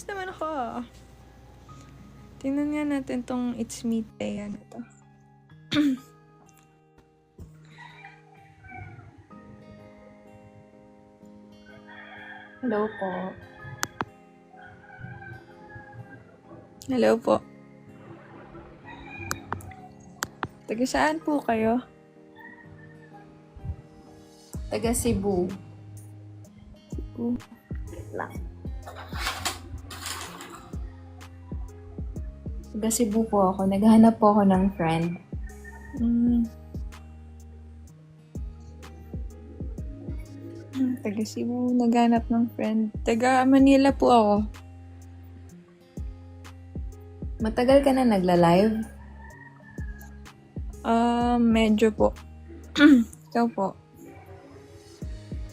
ayos naman ako. Tingnan nga natin tong It's Me Thea na to. Hello po. Hello po. Taga saan po kayo? Taga Cebu. Cebu. Lang. Taga Cebu po ako. Naghahanap po ako ng friend. Taga Cebu, naghanap ng friend. Taga Manila po ako. Matagal ka na nagla-live? Medyo po. Ikaw po.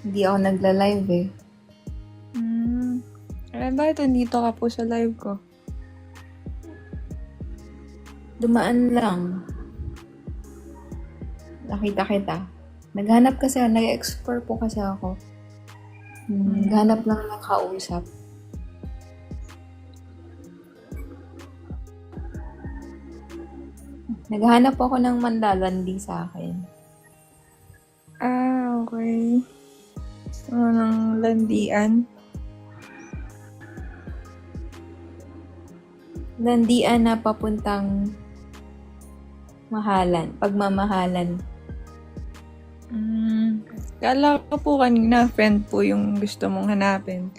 Hindi ako nagla-live eh. Bakit nandito ka po sa live ko? Dumaan lang. Nakita kita. Naghanap kasi, nag-explore po kasi ako. Naghanap lang ng kausap. Naghanap ako ng manlalandi sa akin. Okay. Ng landian. Landian na papuntang mahalan, pagmamahalan. Kala ko po kanina, friend po yung gusto mong hanapin.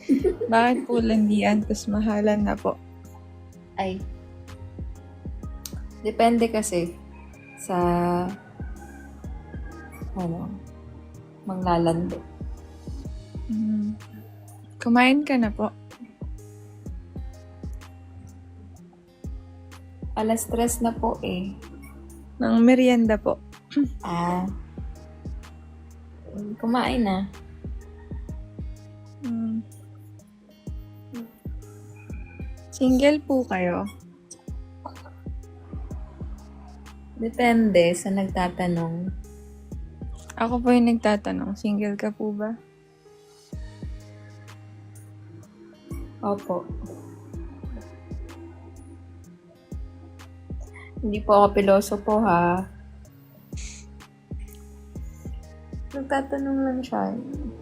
Bakit po landian, tas mahalan na po? Ay. Depende kasi sa manglalandi. Kumain ka na po. Alas 3 na po eh. Ng merienda po. Kumain na. Single po kayo? Depende sa nagtatanong. Ako po yung nagtatanong, single ka po ba? Opo. Hindi po ako pilosopo ha. Nagtatanong lang siya.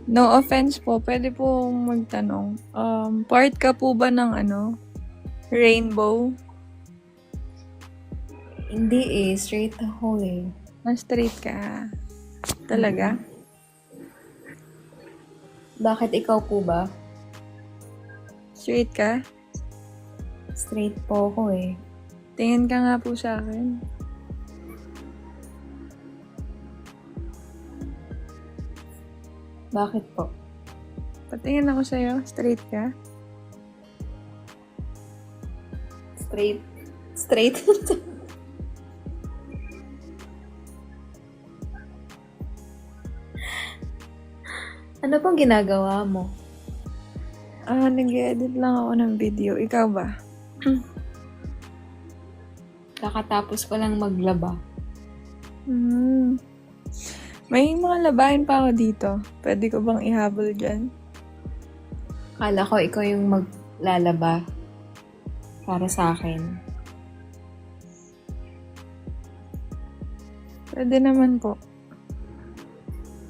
No offense po, pwede po magtanong. Part ka po ba ng rainbow? Hindi eh, straight ako eh. Straight ka. Talaga? Bakit ikaw po ba? Straight ka? Straight po ako eh. Tingin ka nga po sa akin. Bakit po? Patingin ako sa'yo. Straight ka? Straight? Straight? Ano pong ginagawa mo? Nag-edit lang ako ng video. Ikaw ba? Kakatapos ko lang maglaba. May mga labahin pa ako dito. Pwede ko bang ihabol dyan? Kala ko ikaw yung maglalaba para sa akin. Pwede naman po.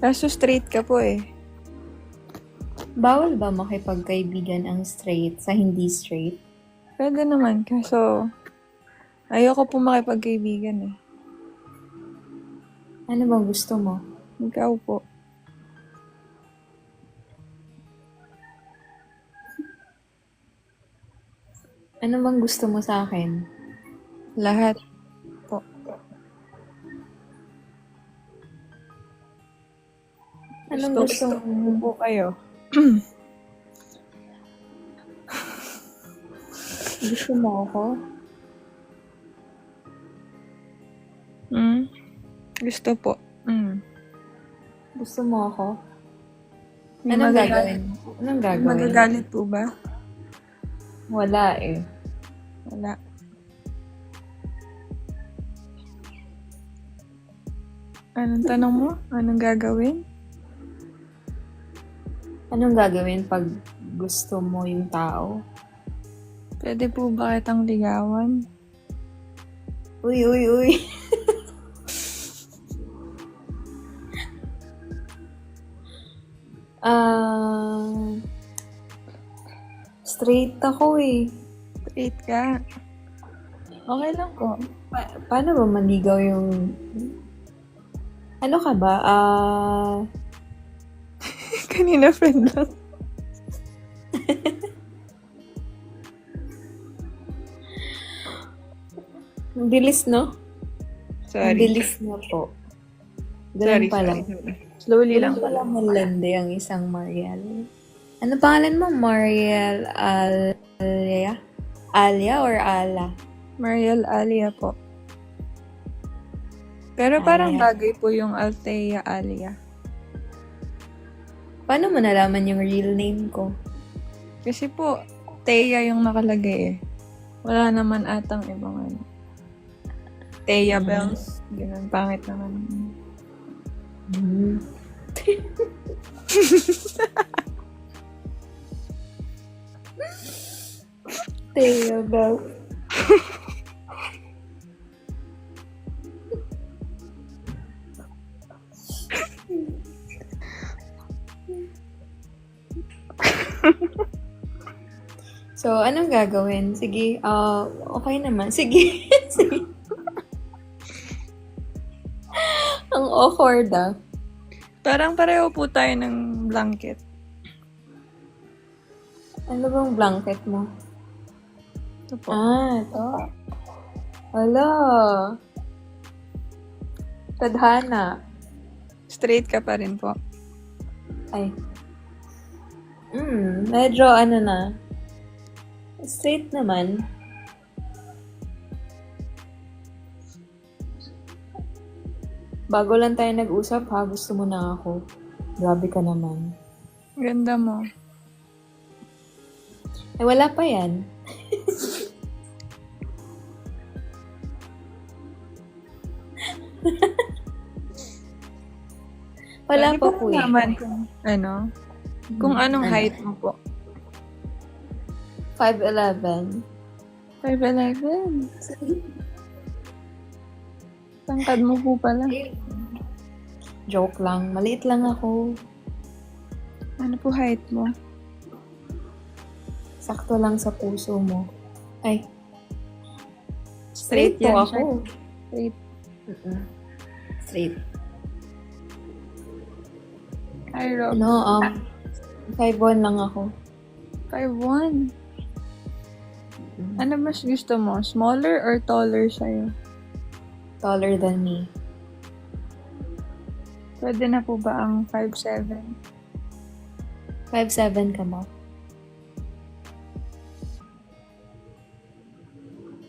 Kaso straight ka po eh. Bawal ba makipagkaibigan ang straight sa hindi straight? Pwede naman. Kaso ayoko po makipagkaibigan eh. Ano bang gusto mo? Ikaw po. Ano bang gusto mo sa akin? Lahat po. Anong gusto mo? po kayo? Gusto mo ako? Gusto po. Gusto mo ako? May Anong magagalit? gagawin? Anong gagawin? Magagalit po ba? Wala eh. Wala. Anong tanong mo? Anong gagawin? Anong gagawin pag gusto mo yung tao? Pwede po ba kitang ligawan? Uy, uy, uy. Ah, straight ako eh. Straight ka. Okay lang po. Paano ba maligaw yung... Ano ka ba? Kanina friend lang. Ang bilis, no? Ang Sorry. bilis na po. Ganun Sorry, pala. sorry. Slowly lang. Ganun pala malandi ang isang Mariel. Ano pangalan mo? Mariel Alia? Alia or Ala? Mariel Alia po. Pero parang Alia. bagay po yung Althea Alia. Paano mo nalaman yung real name ko? Kasi po, Thea yung nakalagay eh. Wala naman atang ibang ano. Thea Bells. Ganun, pangit naman. Hmm. Thea Bell. So, anong gagawin? Sige, okay naman. Sige. Sige. Ang awkward ah. Parang pareho po tayo ng blanket. Ano bang blanket mo? Ito po. Ito. Hala. Tadhana. Straight ka pa rin po. Ay. Medyo ano na. Straight naman. Bago lang tayo nag-usap ha, gusto mo na ako. Grabe ka naman. Ganda mo. Eh, wala pa yan. Wala Pwede pa ba po eh. naman kung ano? Kung anong Ano? height mo po. 5'11". 5'11". Tangkad mo po pala. Joke lang. Maliit lang ako. Ano po height mo? Sakto lang sa puso mo. Ay. Straight po yan ako. siya. Straight. Straight. Hi, Rob. Ano, 5'1" lang ako. 5'1". Ano mas gusto mo? Smaller or taller sa'yo? Taller than me. Pwede na po ba ang 5'7"? 5'7" ka ba?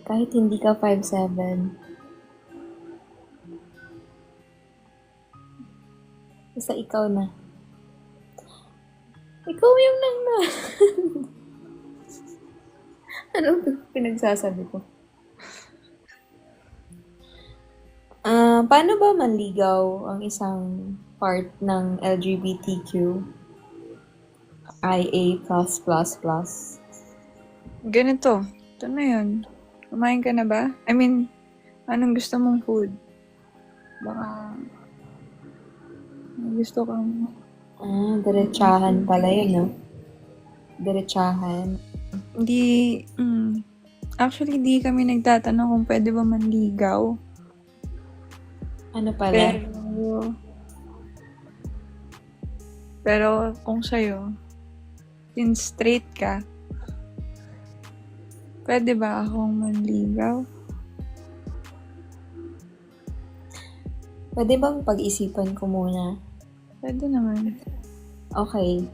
Kahit hindi ka 5'7". Basta ikaw na. Ikaw yung nang na. Ano pinagsasabi ko? Paano ba manligaw ang isang part ng LGBTQ IA+++? Ganito. Ito na yun. Kumain ka na ba? I mean, anong gusto mong food? Baka may gusto kang... Diretsahan pala yun, no? Diretsahan. Hindi, actually, di kami nagtatanong kung pwede ba manligaw. Ano pala? Pero kung sa'yo, since straight ka, pwede ba akong manligaw? Pwede bang pag-isipan ko muna? Pwede naman. Okay.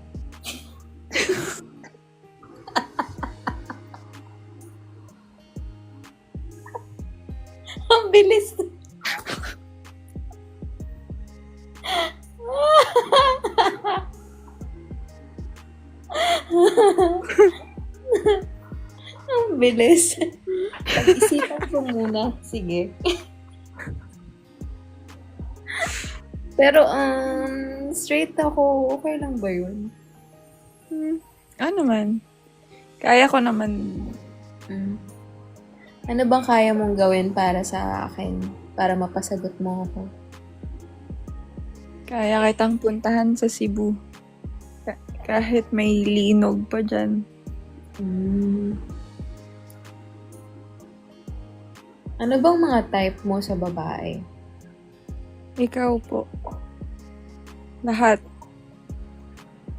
Ang bilis. Ang bilis. Pag-isipan ko muna. Sige. Pero, straight ako, okay lang ba yun? Ano man. Kaya ko naman Mm. Ano bang kaya mong gawin para sa akin? Para mapasagot mo ako? Kaya kitang puntahan sa Cebu. Kahit may linog pa dyan. Mm. Ano bang mga type mo sa babae? Ikaw po. Lahat.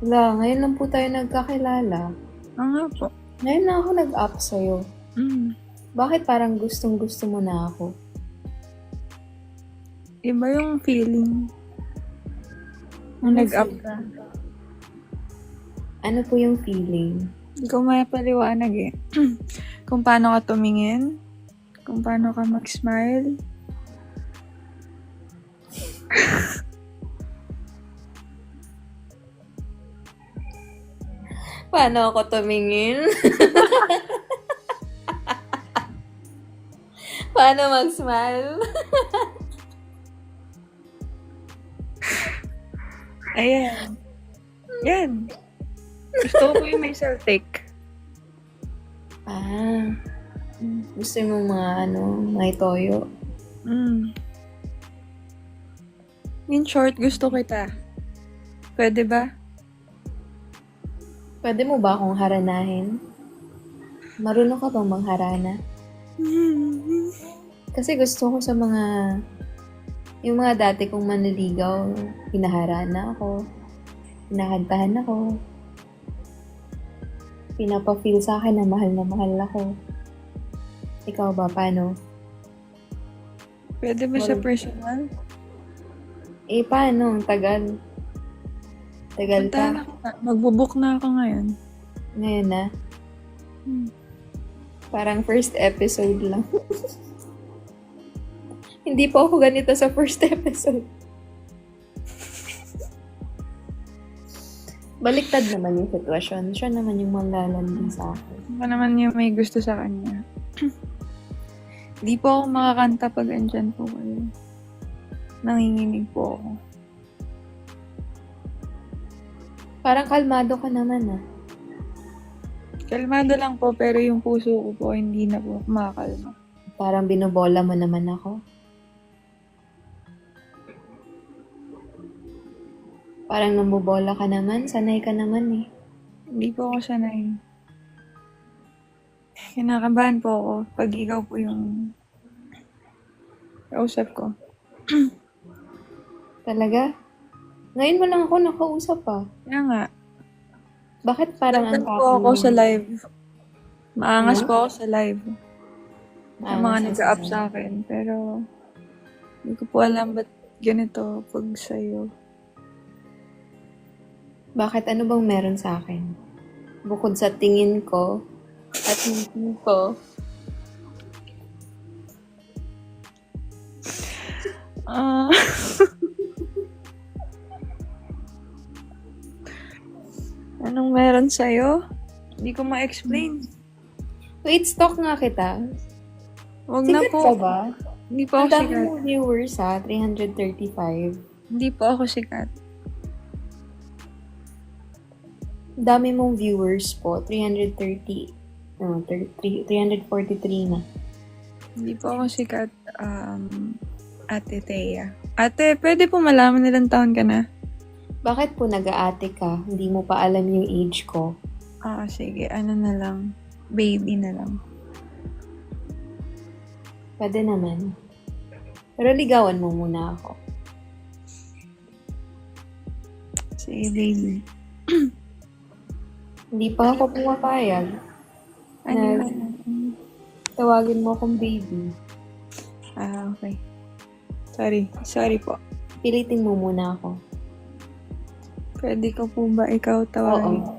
Wala, ngayon lang po tayo nagkakilala. Nga po. Ngayon na ako nag-up sa'yo. Mm. Bakit parang gustong-gusto mo na ako? Iba yung feeling. Nung Ano nag-up feeling? ka. Ano po yung feeling? Hindi ko mapaliwanag eh. Kung paano ka tumingin. Kung paano ka mag-smile. Paano ako tumingin? Paano mag-smile? Ayan. Yan. Gusto ko po yung may Celtic. Ah, gusto mo mga may toyo? Mm. In short, gusto kita. Pwede ba? Pwede mo ba akong haranahin? Marunong ka bang mangharana? Kasi gusto ko sa yung mga dati kong manliligaw, pinaharana ako, pinakantahan ako, pinapa-feel sa akin na mahal ako. Ikaw ba, paano? Pwede ba sa personal? Paano? Ang tagal. Tagal Punta na pa. ako. Magbubook na ako ngayon. Ngayon na. Hmm. Parang first episode lang. Hindi po ako ganito sa first episode. Baliktad naman yung sitwasyon. Siya naman yung manlalandi sa akin. Ako naman yung may gusto sa kanya. Di po ako makakanta pag andyan po kayo. Nanginginig po ako. Parang kalmado ka naman ah. Kalmado lang po, pero yung puso ko po, hindi na po makakalma. Parang binobola mo naman ako. Parang namubola ka naman. Sanay ka naman eh. Hindi po ako sanay. Kinakabahan po ako pag ikaw po yung kausap ko. Talaga? Ngayon mo lang ako nakausap ah. Kaya nga, Bakit parang ang nandun po ako sa live. Maangas Huh? po ako sa live. Sa mga Maangas ka nag-up sa sa akin. Pero, hindi ko po alam ba't ganito pag sa'yo. Bakit ano bang meron sa akin? Bukod sa tingin ko at ngiti ko. Ah. Anong meron sa'yo? Hindi ko ma-explain. Wait, stalk nga kita. Huwag na Sikat po. ka ba? Hindi po ako Ang dami sikat. mong viewers ha, 335. Hindi po ako sikat. Ang dami mong viewers po, 330. No, 343 na. Hindi po ako sikat, Ate Thea. Ate, pwede po malaman nilang taon ka na? Bakit po nag-aate ka? Hindi mo pa alam yung age ko. Sige. Ano na lang. Baby na lang. Pwede naman. Pero ligawan mo muna ako. Sige, baby. Hindi pa ako pumapayag. Ano Na- na? Tawagin mo akong baby. Okay. Sorry po. Pilitin mo muna ako. Pwede ko po ba ikaw tawagin? Oo.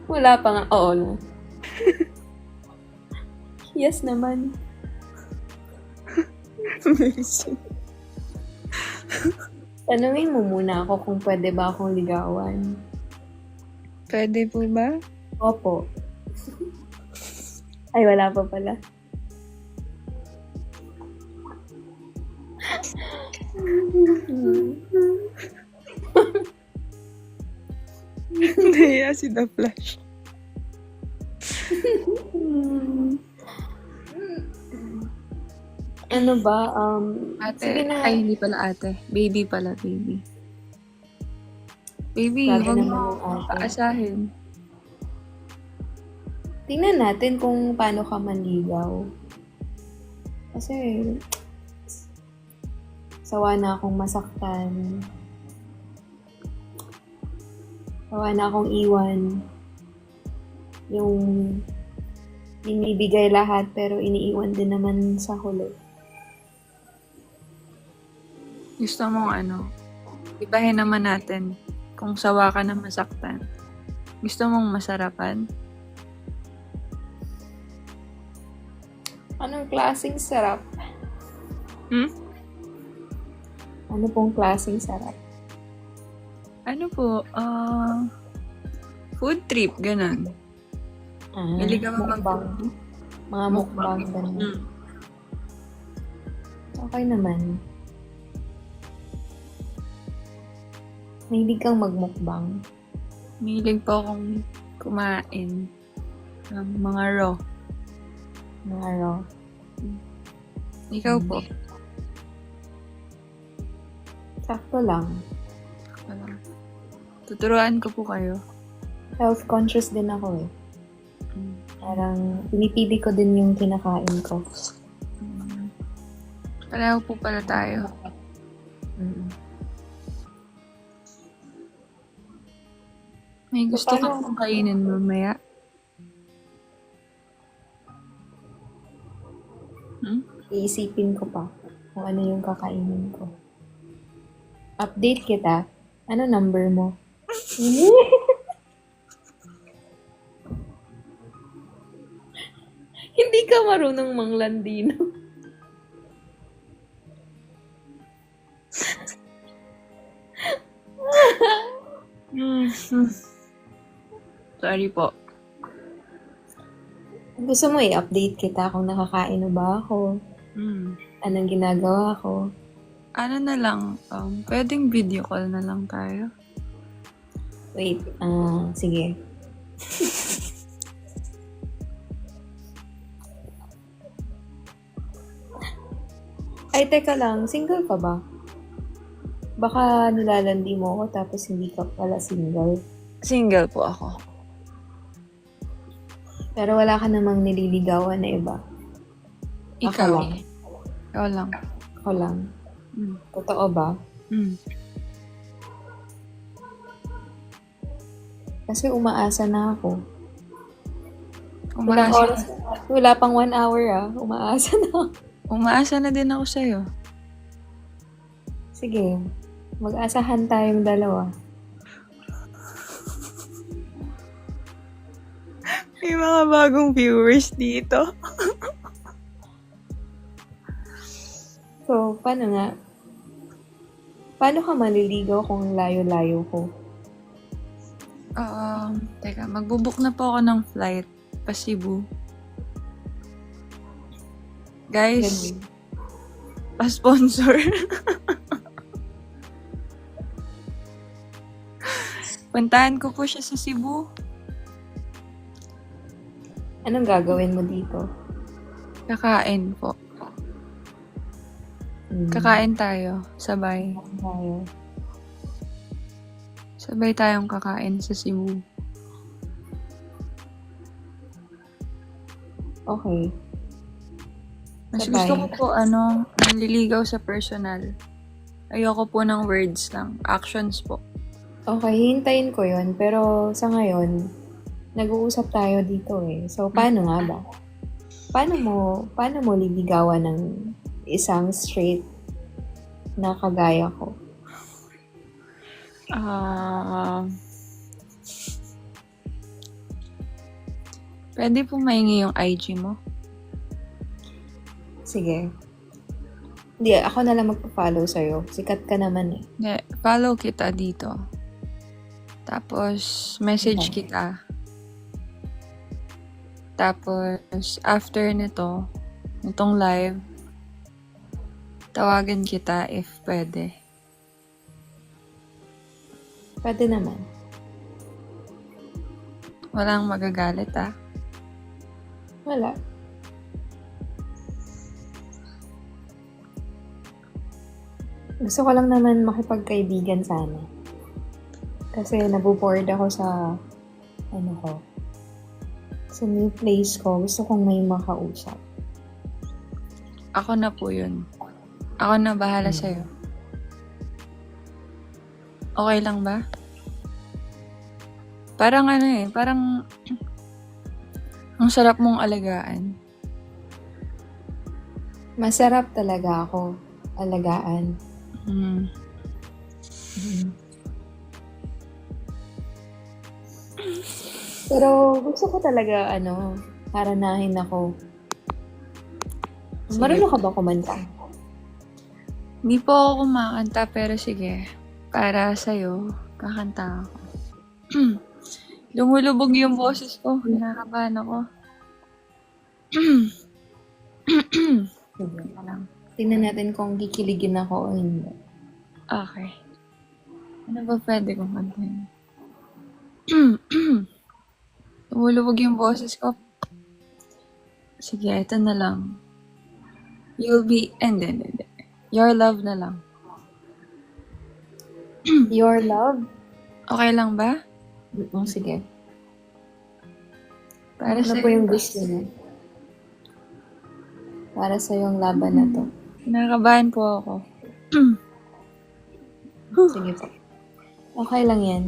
Wala pa nga. Oo na. Yes naman. Amazing. Tanungin mo muna ako kung pwede ba akong ligawan. Pwede po ba? Opo. Ay, wala pa pala. Hindi, si The Flash. Ano ba? Sige Ate, na. ay hindi pala ate. Baby pala, baby. Baby, Grabe huwag naman mo yung ate. paasahin. Tingnan natin kung paano ka manligaw. Kasi, sawa na akong masaktan. Sawa na akong iwan. Yung binibigay lahat pero iniiwan din naman sa huli. Gusto mong ibahin naman natin kung sawa ka na masaktan. Gusto mong masarapan? Anong klaseng sarap? Hmm? Ano pong klaseng sarap? Ano po? Food trip, ganun. Mahilig ka ba Mukbang. Mga mukbang. Ganun. Hmm. Okay naman. Mahilig kang magmukbang. Mahilig po akong kumain ng mga raw. Mga raw. Ikaw po? Sakto lang. Wala. Tuturuan ko po kayo. Health-conscious din ako eh. Mm. Parang pinipili ko din yung kinakain ko. Pareho po pala tayo. Mm. May gusto ka Paano? pong kainin mamaya? Iisipin ko pa kung ano yung kakainin ko. Update kita. Ano number mo? Hindi ka marunong manglandino. Sorry po. Gusto mo i-update kita kung nakakain na ba ako? Anong ginagawa ko? Ano na lang, pwedeng video call na lang tayo. Wait, sige. Ay, teka lang. Single ka ba? Baka nilalandi mo ako tapos hindi ka pala single. Single po ako. Pero wala ka namang nililigawan na iba. Ako Ikaw. lang. Ikaw lang. Ako lang. Mm. Totoo ba? Kasi umaasa na ako. Walang Umaasa, oras. Wala pang 1 hour Umaasa na ako. umaasa na din ako sa'yo. Sige. Mag-asahan tayong dalawa. May mga bagong viewers dito. So, paano nga? Paano ka maliligaw kung layo-layo ko? Teka, magbubook na po ako ng flight pa Cebu. Guys, Ganun. pa-sponsor. Puntahan ko po siya sa Cebu. Anong gagawin mo dito? Kakain po. Kakain tayo. Sabay. Tayo. Sabay tayong kakain sa Cebu. Okay. Mas Sabay. gusto ko po, naliligaw sa personal. Ayoko po ng words lang. Actions po. Okay, hintayin ko yon. Pero sa ngayon, nag-uusap tayo dito eh. So, paano nga ba? Paano mo liligawan ng isang straight na kagaya ko? Pwede po maingi yung IG mo? Sige. Hindi, ako na lang magpa-follow sa'yo. Sikat ka naman eh. Hindi, follow kita dito. Tapos, message Okay. kita. Tapos, after nitong live, tawagan kita if pwede. Pwede naman. Walang magagalit, ah. Wala. Gusto ko lang naman makipagkaibigan sana. Kasi naboboard ako sa, sa new place ko. Gusto kong may makausap. Ako na po yun. Ako na bahala sa'yo. Okay lang ba? Parang parang ang sarap mong alagaan. Masarap talaga ako alagaan. Mm. Pero gusto ko talaga, paranahin ako. Sige. Marunong ka ba kumanta? Hindi po ako kumakanta, pero sige. Para sa'yo, kakanta ako. Lumulubog yung boses ko. Kinakabahan ako. Sige lang. Tingnan natin kung kikiligin ako o hindi. Okay. Ano ba pwede kong kantahin? Lumulubog yung boses ko. Sige, ito na lang. You'll be... Hindi. Your love na lang. Your love? Okay lang ba? Sige. Para Ano sa po yung gusto niya? Para sa yung laban na to. Kinakabahan po ako. Sige po. Okay lang yan.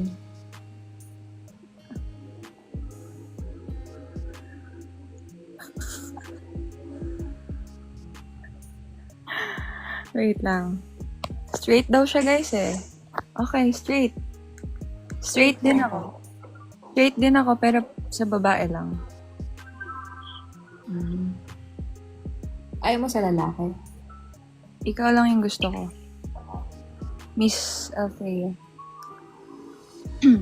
Wait lang. Straight daw siya, guys, eh. Okay, straight. Straight din ako. Straight din ako, pero sa babae lang. Ayaw mo sa lalaki? Ikaw lang yung gusto ko. Miss Althea.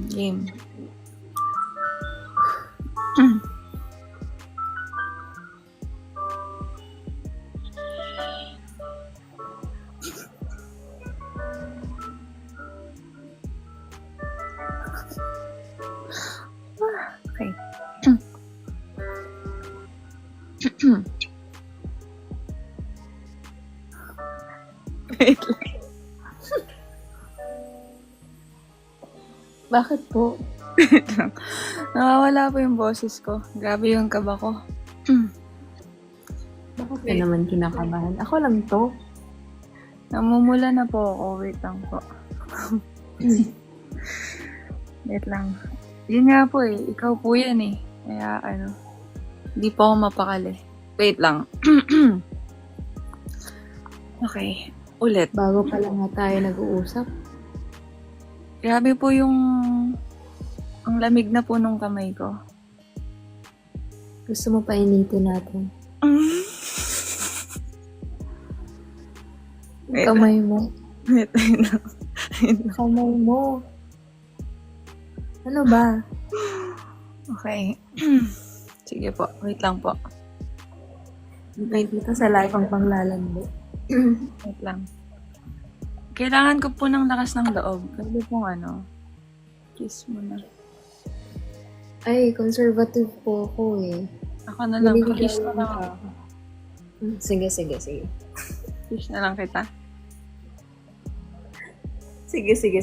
Game. Okay. Wait lang. Bakit po? Nawawala po yung boses ko. Grabe yung kaba ko. Bakit ka naman kinakabahan? Ako lang to. Namumula na po ako. Wait lang po. Wait lang. Yun nga po eh. Ikaw po yan eh. Kaya hindi po ako mapakali. Wait lang. Okay. Ulit. Bago pa lang nga tayo nag-uusap. Grabe po yung... Ang lamig na po nung kamay ko. Gusto mo pa initin natin. Wait Kamay mo. Wait lang. Kamay mo. Ano ba? Okay. Sige po. Wait lang po. Wait, dito sa live ang panglalandi. Wait lang. Kailangan ko po ng lakas ng loob. Pwede pong kiss mo na. Ay, conservative po ako eh. Ako na lang. Naliligawan Kiss na lang ka. ako. Sige. Kiss na lang kita. Sige. Sige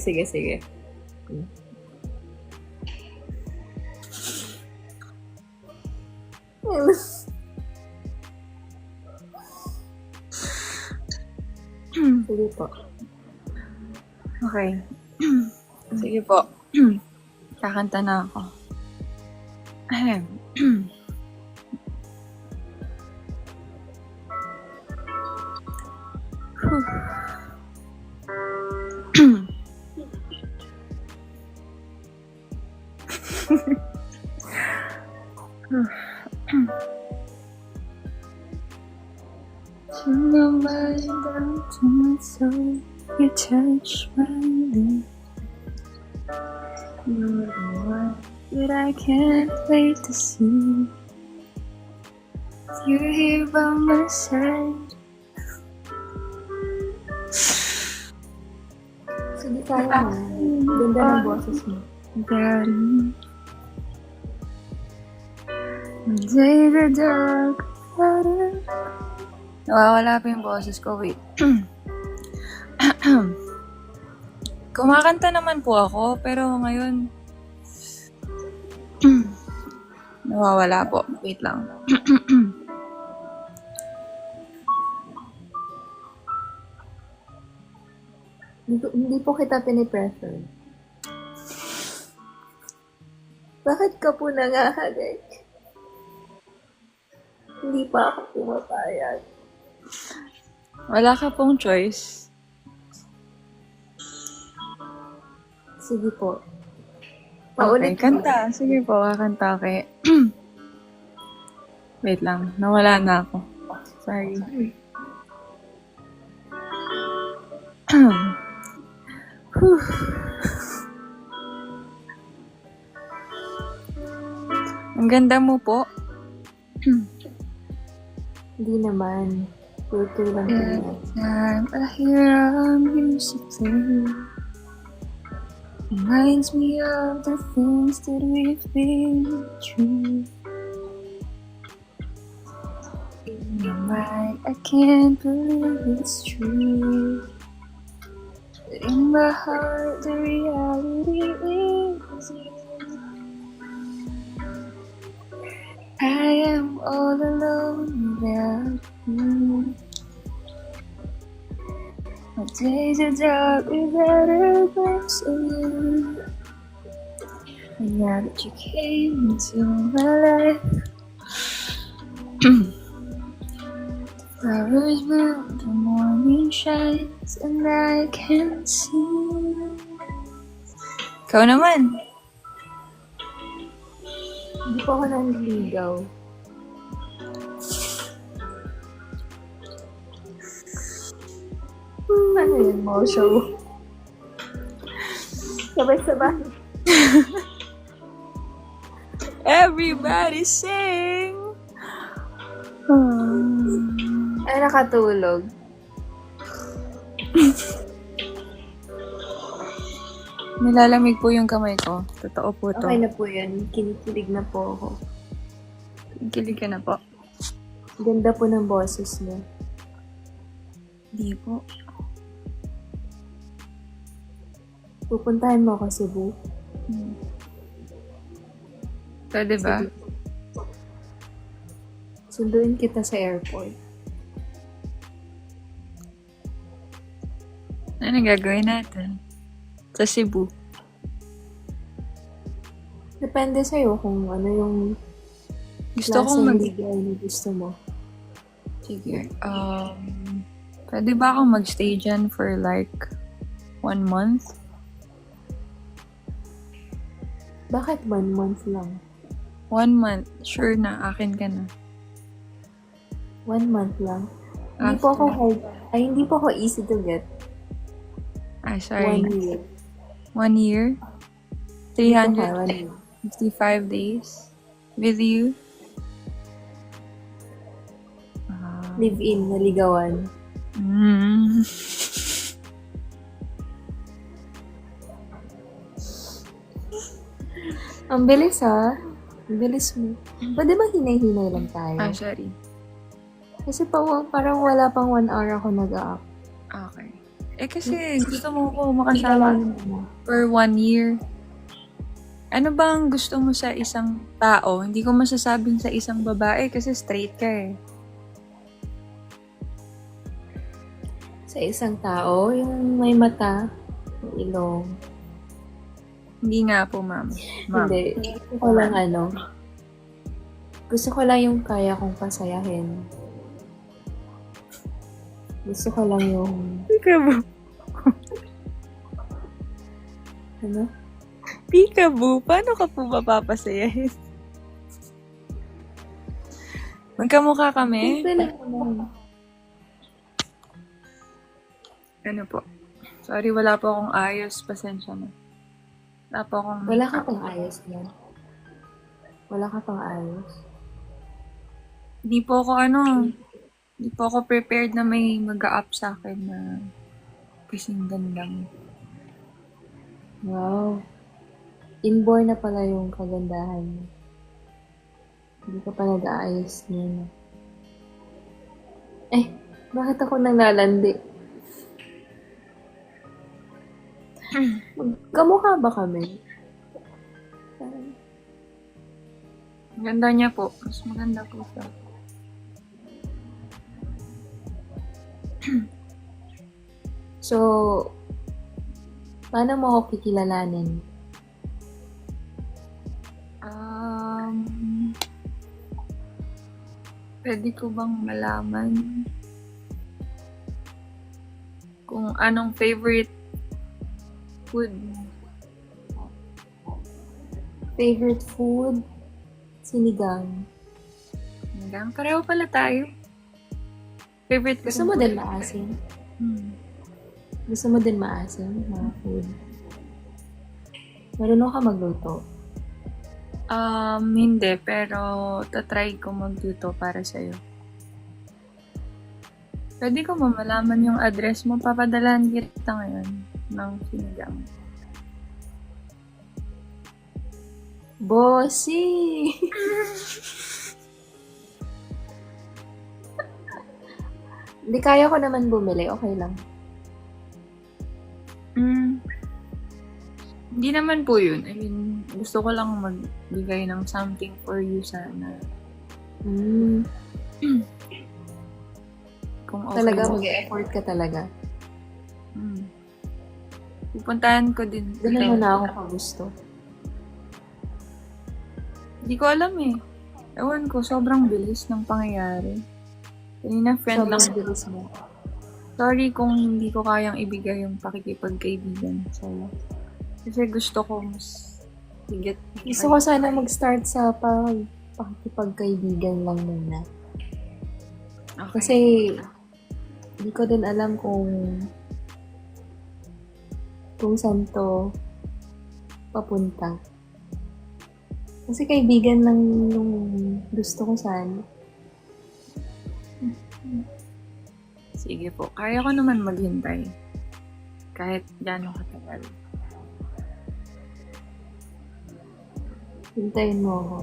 po. Okay. Sige po. Kakanta na ako. Ahem. To my mind, down to my soul, you touch my lips. You're the one that I can't wait to see. You're here by my side. Sige, kaya mo. Ganda ng boses mo. Daddy. Day the dark. Nawawala pa yung boses ko. Wait. Kumakanta naman po ako, pero ngayon nawawala po. Wait lang. Hindi po kita piniprefer. Bakit ka po nangahalik? Hindi pa ako pumapayag. Wala ka pong choice. Sige po. Okay, Paulit kanta. Sige po, kakanta kay... Wait lang, nawala na ako. Sorry. Whew. Ang ganda mo po. Hindi naman. Tuloy lang Every tingnan. time I hear our music play, reminds me of the things that we've been through. In my mind, I can't believe it's true. But in my heart, the reality is you. I am all alone without you. My days are dark without a glimpse of you. And now that you came into my life, flowers bloom, the morning shines, and I can see. Ikaw naman. Hindi po ako nanliligaw. Ano yun, mo show? Sabay-sabay. Everybody sing! Ay, nakatulog. Nilalamig po yung kamay ko. Totoo po to. Okay na po yan. Kinikilig na po ako. Kilig ka na po. Ganda po ng boses niya. Di po. Pupuntahan mo ako Cebu. Pwede ba? Sunduin kita sa airport. Ano gagawin natin? Sa Cebu. Depende sa'yo kung ano yung Gusto kong klaseng mag... ligay na gusto mo. Sige. Pwede ba akong magstay dyan for like 1 month? Bakit 1 month lang? 1 month. Sure na. Akin ka na. 1 month lang? Hindi po ako hard. Ay, hindi po ako easy to get. Ay, sorry. 1 year. 1 year? Hindi po kaya 1 year. 365 days? With you? Live-in, naligawan. Ang bilis ha. Ang bilis mo. Pwede ba hinay-hinay lang tayo? Sorry. Kasi parang wala pang 1 hour ako nag-a-up. Okay. Kasi gusto mo ko makasama for 1 year. Ano bang gusto mo sa isang tao? Hindi ko masasabing sa isang babae kasi straight ka eh. Sa isang tao, yung may mata, may ilong. Hindi nga po, ma'am. Hindi. Gusto ko lang Gusto ko lang yung kaya kong pasayahin. Gusto ko lang yung... Peekaboo. Ano? Peekaboo. Paano ka po mapapasayahin? Magkamukha kami? Simple lang naman. Ano po? Sorry, wala po akong ayos. Pasensya na. Wala po akong... Wala ka pang ayos yan. Wala ka pang ayos. Hindi po ako hindi po ako prepared na may mag-a-up sa akin na kasing ganda mo. Wow. Inborn na pala yung kagandahan mo. Hindi ka pa nag-aayos niyan. Eh, bakit ako nanlalandi? Magkamukha ba kami? Ganda niya po. Mas maganda po siya. So, paano mo ako kikilalanin? Pwede ko bang malaman kung anong favorite food mo? Favorite food? Sinigang. Hanggang pareho pala tayo. Favorite ko Gusto mo din maasim? Hmm. Gusto mo din maasim? Mga food? Marunong ka magluto? Hindi, pero tatry ko magluto para sa'yo. Pwede ko ba malaman yung address mo? Papadalahan kita ngayon ng sinigang. Bossy! Hindi, kaya ko naman bumili. Okay lang. Hindi naman po yun. I mean, gusto ko lang magbigay ng something for you sana. Kung okay Talaga, mo. mag-e-effort ka talaga. Pupuntahan ko din. Ganun mo na ako kagusto. Hindi ko alam eh. Ewan ko, sobrang bilis ng pangyayari. Kanina friend lang. Sobrang bilis mo. Sorry kung hindi ko kayang ibigay yung pakikipagkaibigan sa'yo. Kasi gusto ko mas higit. Gusto ko sana mag-start sa pakikipagkaibigan lang muna. Okay. Kasi, hindi ko din alam kung saan to papunta. Kasi kaibigan lang yung gusto ko sana. Sige po. Kaya ko naman maghintay. Kahit gano'ng katagal. Hintayin mo ako.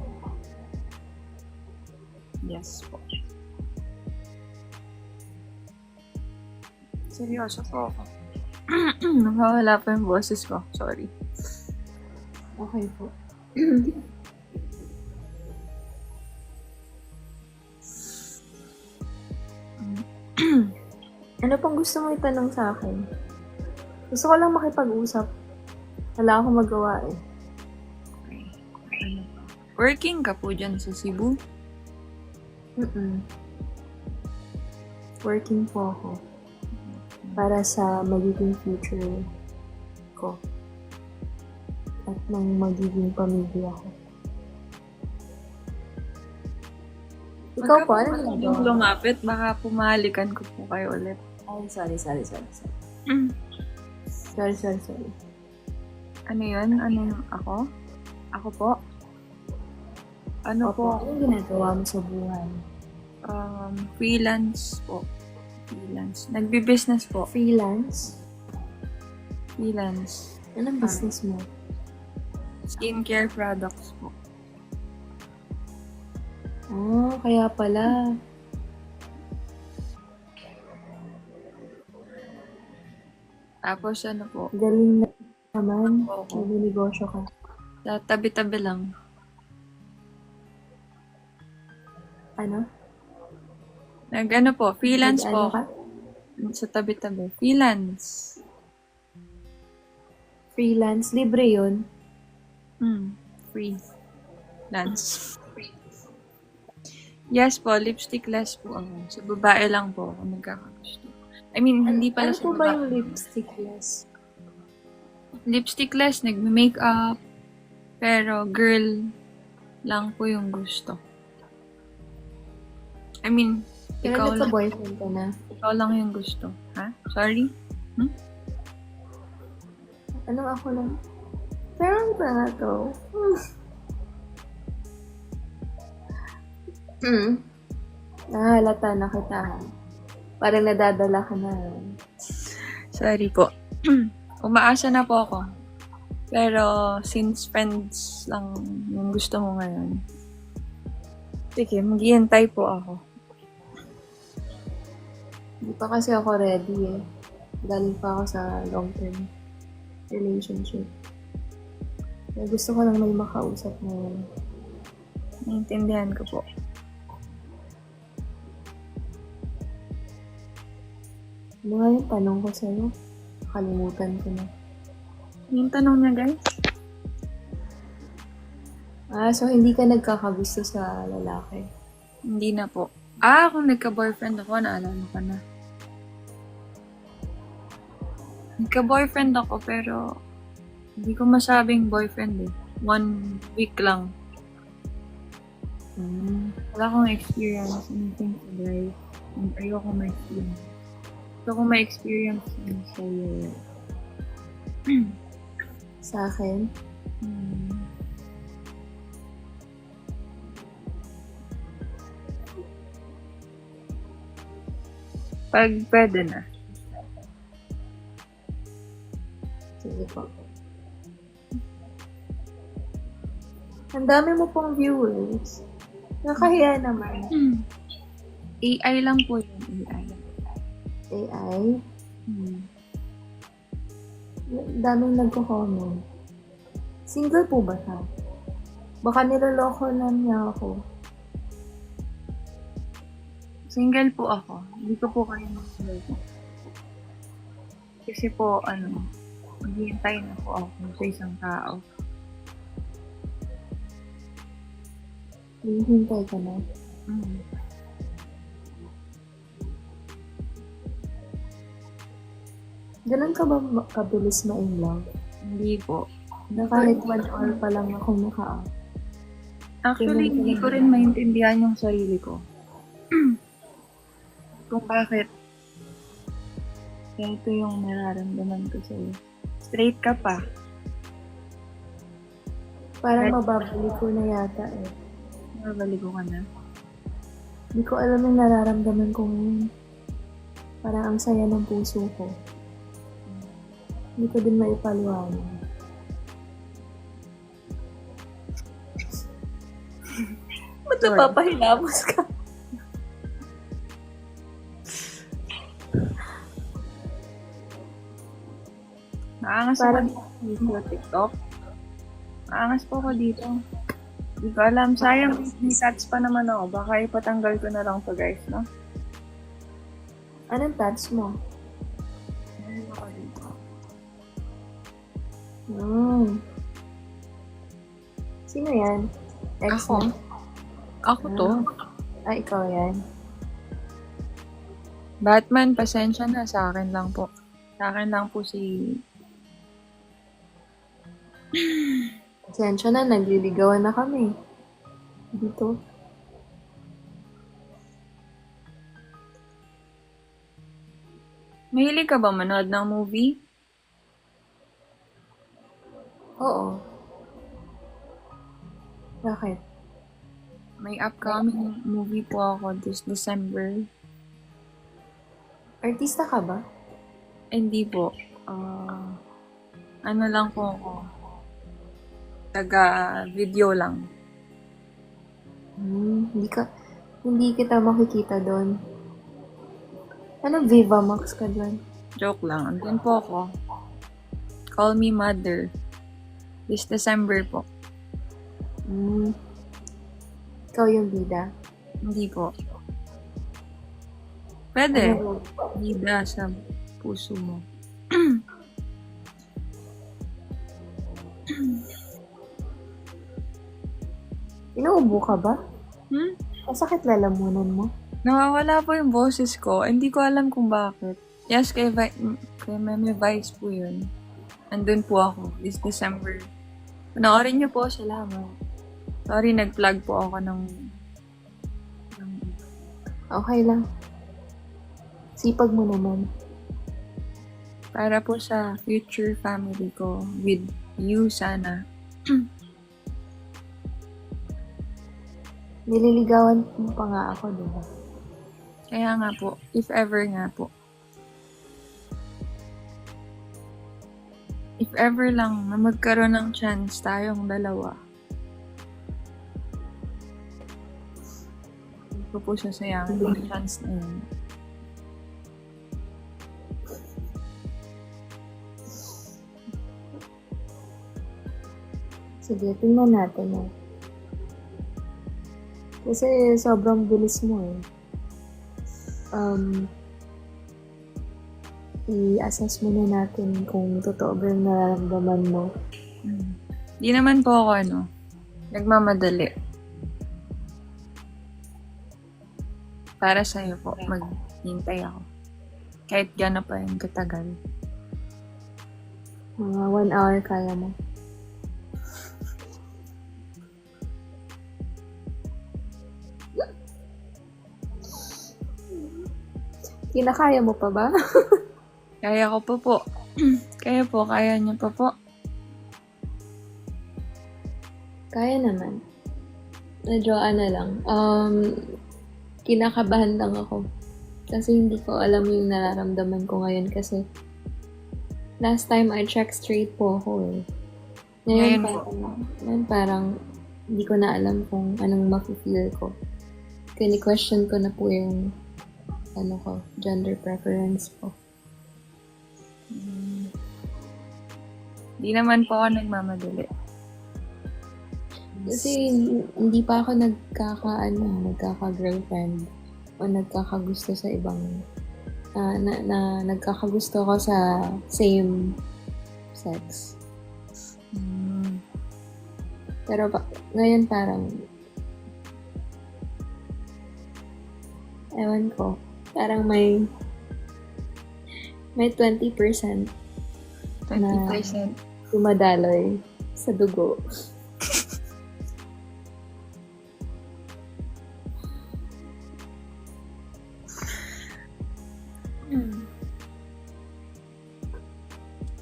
Yes po. Seryoso po ako. Nakawala pa yung boses ko. Sorry. Okay po. Ano pang gusto mo itanong sa akin? Gusto ko lang makipag-usap. Wala akong magawa eh. Okay. Ano pa? Working ka po dyan sa Cebu? Working po ako. Para sa magiging future ko. At ng magiging pamilya ko. Ikaw po, ano Yung ginagawa? lumapit, baka pumahalikan ko po kayo ulit. Ay, sorry. Sorry. Ano yun? Ano yung ako? Ako po? Ano po? Anong ginagawa mo sa buhay? Freelance po. Freelance. Nagbi-business po. Freelance? Freelance. Anong business mo? Skincare products po. Oh, kaya pala. Tapos ano po? Galing naman. Opo. Nag-negosyo ka. Sa tabi-tabi lang. Ano? Nag-ano po? Freelance Nag-ano po. ka? Sa tabi-tabi. Freelance. Freelance. Libre yun. Free. Lance. Yes po, lipstickless po ako. Sa babae lang po ako nagkakagusto. I mean, hindi pala Ano sa po ba babae. yung lipstickless? Lipstickless, nagme-makeup. Pero girl lang po yung gusto. I mean, Pero ikaw lang, nagka-boyfriend ka na. ikaw lang yung gusto. Ha? Sorry? Anong ako lang? Parang ba nga to? Nahalata na kita. Parang nadadala ka na. Sorry po. Umaasa na po ako. Pero since friends lang yung gusto mo ngayon, sige, maghihintay po ako. Hindi pa kasi ako ready eh. Galing pa ako sa long-term relationship. Kaya gusto ko lang may makausap na yun. Naiintindihan ko po. Ano nga yung tanong ko sa'yo? Kalimutan ko na. Yung tanong niya, guys? So hindi ka nagkakagusto sa lalaki? Hindi na po. Kung nagka-boyfriend ako, naalala ko na. Nagka-boyfriend ako, pero hindi ko masabing boyfriend eh. 1 week lang. Wala akong experience anything sa life. Ayoko ma-experience. Gusto ko ma-experience yun sa'yo. Sa akin? Pag pwede na. Sige po. Ang dami mo pong viewers. Nakahiya naman. AI lang po yun, AI. AI? Daming nagko-comment. Single po ba siya? Baka niloloko lang niya ako. Single po ako. Hindi ko po kayo mag-single. Kasi po, maghihintay na po ako sa isang tao. Hintay ka na. Ganun ka ba kabilis ma-in love? Hindi po. Na kahit 1 hour pa lang akong naka-up. Actually, hindi ko rin maintindihan yung sarili ko. Kung bakit. Kaya ito yung nararamdaman ko sa'yo. Straight ka pa. Parang mababalik ko na yata eh. Mabaligo ka na. Hindi ko alam yung nararamdaman ko ngayon. Parang ang saya ng puso ko. Hindi ko din maipaliwanag. Ba't napapahilamos ka? Naangas Parang ako dito sa TikTok. Naangas po ako dito. Hindi ko alam. Sayang, may touch pa naman ako. Baka ipatanggal ko na lang to guys, no? anong touch mo? Meron ako dito. Sino yan? Ex Ako. mo? Ako to. Ikaw yan. Batman, pasensya na. Sa akin lang po. Sa akin lang po si... Pasensya na, nagliligawan na kami. Dito. Mahilig ka ba manood ng movie? Oo. Bakit? May upcoming movie po ako this December. Artista ka ba? Hindi po. Ano lang po ako. Taga-video lang. Hindi kita makikita doon. Ano Viva Max ka doon? Joke lang. Andun po ako. Call Me Mother. This December po. Ikaw yung bida? Hindi po. Pwede. Ano? Bida sa puso mo. Inuubo ka ba? Masakit lalamunan mo? Nawawala po yung boses ko. Hindi ko alam kung bakit. Yes, kay Meme Vice po yun. Andun po ako this December. Panoorin niyo po. Salamat. Sorry, nag-plug po ako ng... Okay lang. Sipag mo naman. Para po sa future family ko with you sana. Nililigawan mo pa nga ako, diba? Kaya nga po, if ever nga po. if ever lang na magkaroon ng chance tayong dalawa, hindi ko po sasayangin yung chance na yun. Sige, tingnan natin eh. Kasi sobrang bilis mo eh. I-assess muna natin kung totoo ba yung nararamdaman mo. Di naman po ako nagmamadali. Para sa'yo po, maghintay ako. Kahit gano'n pa yung katagal. Mga 1 hour kaya mo. Kinakaya mo pa ba? Kaya ko po. Kaya niyo pa po. Kaya naman. Medyo lang. Kinakabahan lang ako. Kasi hindi ko alam yung nararamdaman ko ngayon kasi last time I checked straight po ako eh. Ngayon parang hindi ko na alam kung anong mafe-feel ko. Kini-question ko na po yung gender preference ko. Di naman po ako nagmamadali. Kasi hindi pa ako nagkaka-girlfriend o nagkakagusto sa ibang nagkakagusto ko sa same sex. Pero ngayon parang ewan ko, parang may 20% 20%. dumadaloy sa dugo.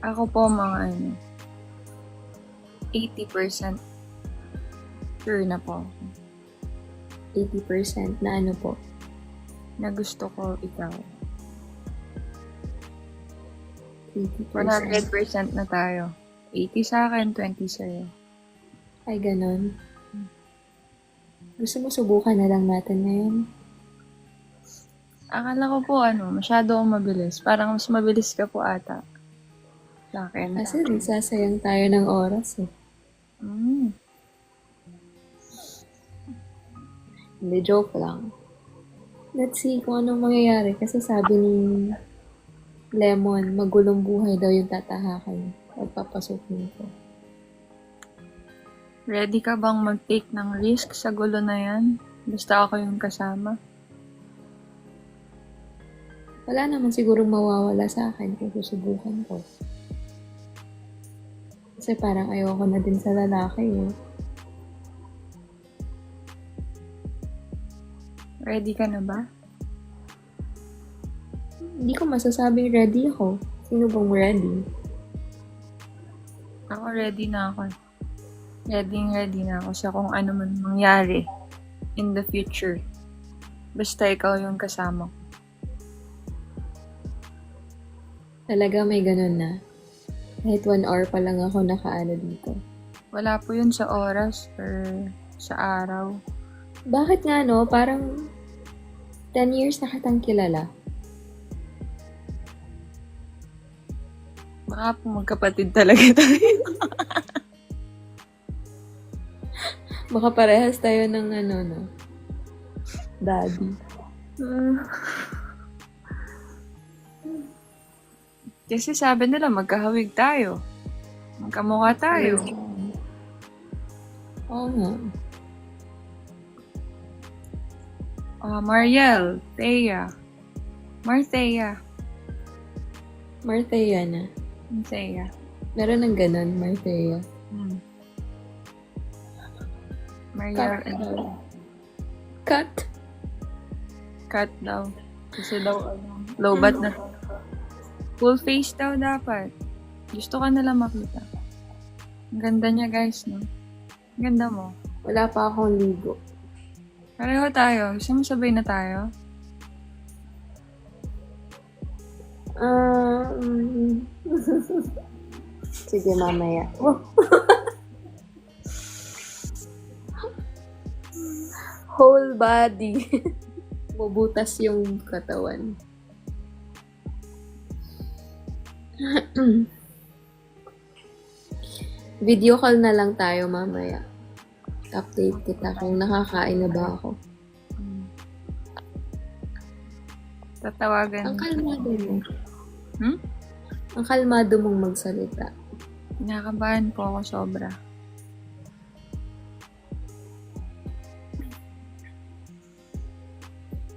Ako po mga 80% sure na po. 80% na ano po? Na gusto ko ikaw. 80%. 100% na tayo. 80 sa akin, 20 sa'yo. Ay, ganon. Gusto mo subukan na lang natin ngayon? Akala ko po masyado akong mabilis. Parang mas mabilis ka po ata. Sa akin. Kasi nagsasayang tayo ng oras eh. Hindi, joke lang. Let's see kung anong mangyayari. Kasi sabi ni Lemon, magulong buhay daw yung tatahakin at papasukin ko. Ready ka bang mag-take ng risk sa gulo na yan? Basta ako yung kasama. Wala naman sigurong mawawala sa akin kung susubukan ko. Kasi parang ayoko na din sa lalaki eh. Ready ka na ba? Hindi ko masasabing ready ako. Sino bang ready? Ako ready na ako. Ready na ako sa kung ano man mangyari in the future. Basta ikaw yung kasama ko. Talaga may ganun na. Kahit 1 hour pa lang ako nakaano dito. Wala po yun sa oras or sa araw. Bakit nga no? Parang 10 years na kitang kilala. Baka po magkapatid talaga tayo. Baka parehas tayo ng daddy. Kasi sabi nila magkahawig tayo. Magkamukha tayo. Oo nga. Mariel, Thea. Marthea. Marthea na. Thea. Meron ng ganun, Marthea. Mariel Cut. and Cut. Cut daw. Kasi daw low bat na. Full face daw dapat. Gusto ka nila makita. Ang ganda niya guys, no? Ang ganda mo. Wala pa akong ligo. Pareho tayo. Gusto mo sabay na tayo? Sige, mamaya. Oh. Whole body. Bubutas yung katawan. Video call na lang tayo mamaya. Update kita kung nakakain na ba ako. Tatawagan. Ang kalmado mo. Hmm? Ang kalmado mong magsalita. Kinakabahan po ako sobra.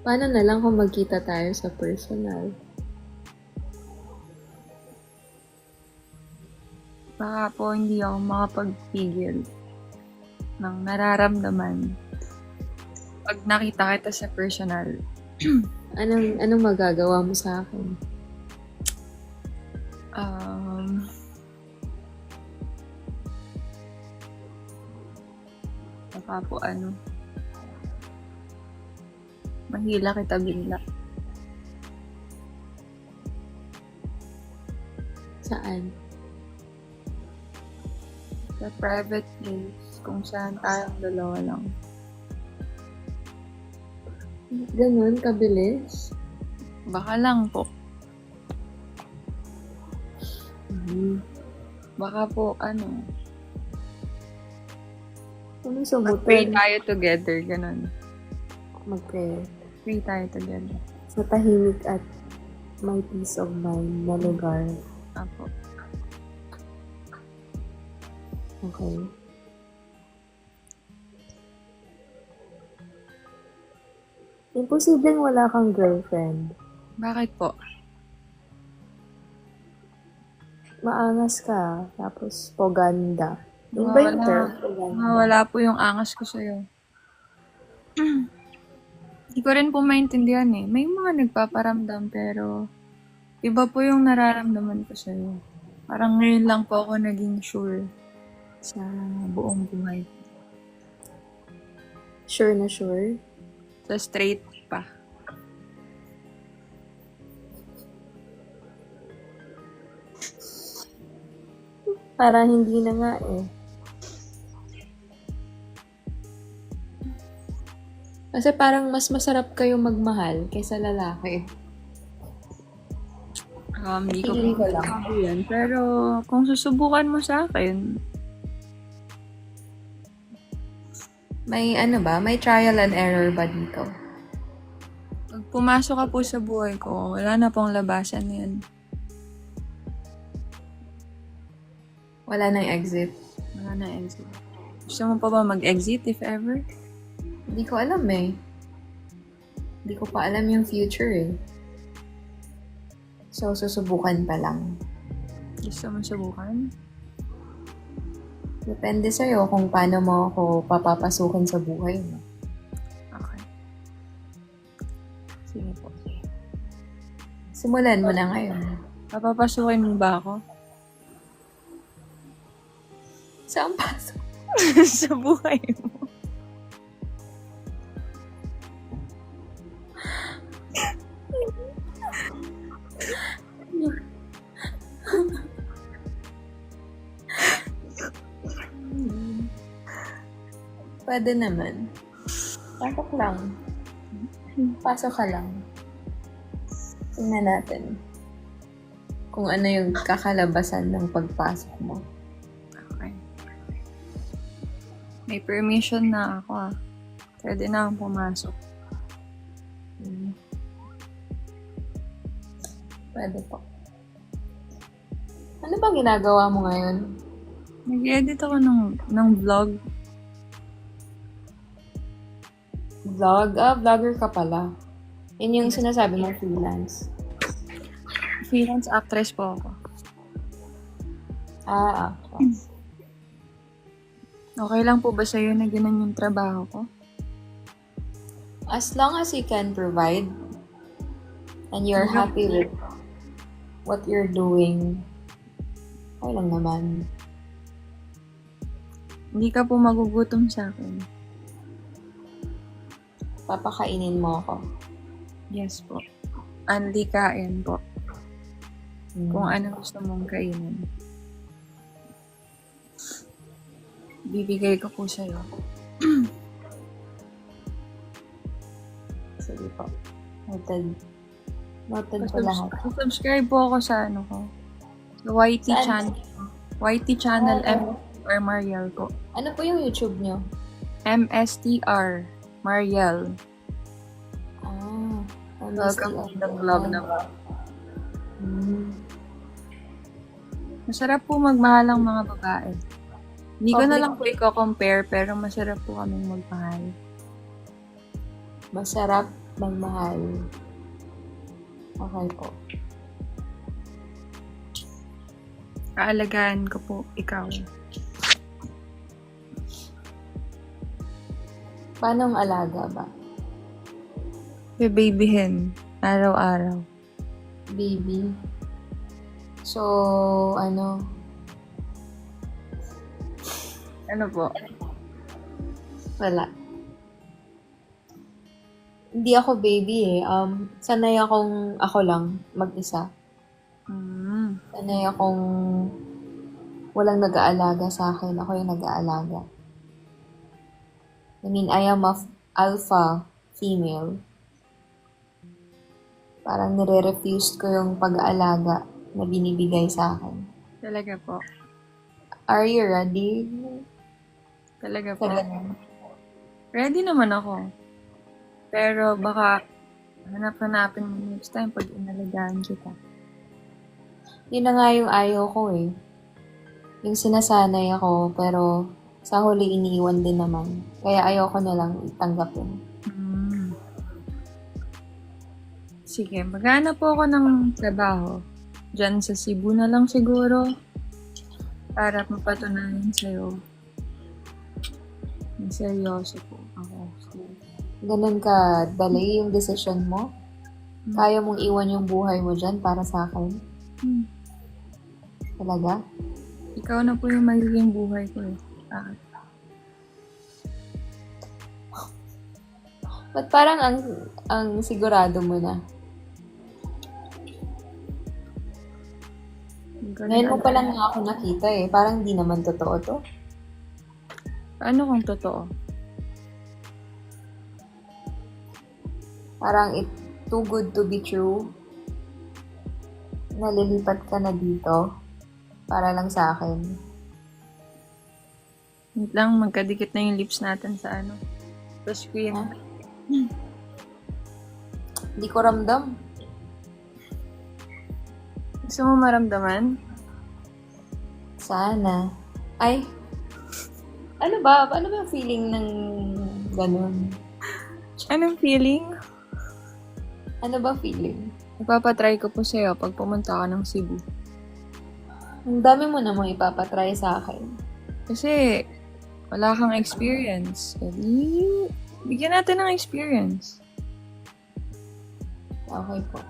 Paano na lang kung magkita tayo sa personal? Baka po hindi ako makapagpigil ng nararamdaman pag nakita kita sa personal. Anong magagawa mo sa akin? Baka po mahila kita bigla. Saan? Sa private place, kung saan tayong dalawa lang. Ganun, kabilis? Baka lang po. Baka po, Anong mag-pray sagutan? tayo together, ganun. Mag-pray. Pray tayo together. Sa tahimik at may peace of mind na lugar. Apo. Okay. Imposibleng wala kang girlfriend. Bakit po? Maangas ka, tapos poganda. Yung ba yung term? Poganda. Wala po yung angas ko sa'yo. Hindi ko rin po maintindihan eh. May mga nagpaparamdam pero iba po yung nararamdaman ko sa'yo. Parang ngayon lang po ako naging sure sa buong buhay. Sure na sure? Sa straight pa. Para hindi na nga eh. Kasi parang mas masarap kayo magmahal kaysa lalaki. Hindi ko Feeling ko lang. sabi yan. Pero kung susubukan mo sa akin, May may trial and error ba dito? pag pumasok ka po sa buhay ko, wala na pong labasan yan. Wala nang exit. Wala na exit. Gusto mo pa ba mag-exit if ever? Hindi ko alam eh. Hindi ko pa alam yung future eh. So, susubukan pa lang. Gusto mo subukan? Depende sa'yo kung paano mo ako papapasukin sa buhay mo. Okay. Sige po. Simulan mo na ngayon. Papapasukin mo ba ako? Saan pasok? sa buhay mo. Pwede naman. Pasok lang. Pasok ka lang. Tingnan natin kung ano yung kakalabasan ng pagpasok mo. Okay. May permission na ako ah. Pwede na akong pumasok. Pwede po. Ano bang ginagawa mo ngayon? Nag-edit ako ng vlog. Vlog? Vlogger ka pala. Yun yung sinasabi mo freelance. Freelance actress po ako. Actress. Okay lang po ba sa'yo na ganun yung trabaho ko? As long as you can provide and you're happy with what you're doing, okay lang naman. Hindi ka po magugutom sa akin. Papakainin mo ako. Yes po. Anli kain po. Kung ano gusto mong kainin. bibigay ko po sa'yo. Sige po. Noted. Noted po lahat. Subscribe po ako sa ano ko. Sa YT Saan? channel. YT channel Ah. or Mariel ko. Ano po yung YouTube nyo? MSTR Mariel. Welcome to the club naman. Masarap po magmahal ang mga babae. Hindi ko na lang po i-compare pero masarap po kaming magmahal. Masarap magmahal. Okay po. Kaalagaan ko po ikaw. Paano ang alaga ba? Babyhin. Araw-araw. Baby. So, ano? Ano po? Wala. Hindi ako baby eh. Sanay akong ako lang mag-isa. Sanay akong walang nag-aalaga sa akin. Ako yung nag-aalaga. I mean, I am a alpha female. Parang nire-refuse ko yung pag-aalaga na binibigay sa akin. Talaga po. Are you ready? Talaga po. Talaga. Ready naman ako. Pero baka hanap-hanapin mo next time pag inalagaan kita. Yun na nga yung ayaw ko eh. Yung sinasanay ako, pero sa huli iniiwan din naman. Kaya ayaw ko na lang itanggapin. Sige, maghanap po ako ng trabaho. Diyan sa Cebu na lang siguro. Para mapatunayan sa'yo. Seryoso po ako. Ganun ka dali yung decision mo? Kaya mong iwan yung buhay mo dyan para sa akin? Talaga? Ikaw na po yung magiging buhay ko eh. Bakit? Ba't parang ang sigurado mo na? Ngayon mo pa lang nga ako nakita eh. Parang di naman totoo to. Ano kung totoo? Parang it's too good to be true. Nalilipat ka na dito para lang sa akin. Wait lang, magkadikit na yung lips natin sa ano. Sa screen. Ha? Hindi ko ramdam. Gusto mo maramdaman? Sana. Ay. Ano ba? Ano ba yung feeling ng ganun? Anong feeling? Ano ba feeling? Ipapatry ko po sa'yo pag pumunta ka ng Cebu. Ang dami mo namang ipapatry sa akin. Kasi wala kang experience. Jadi, bigyan natin ng experience. Okay po.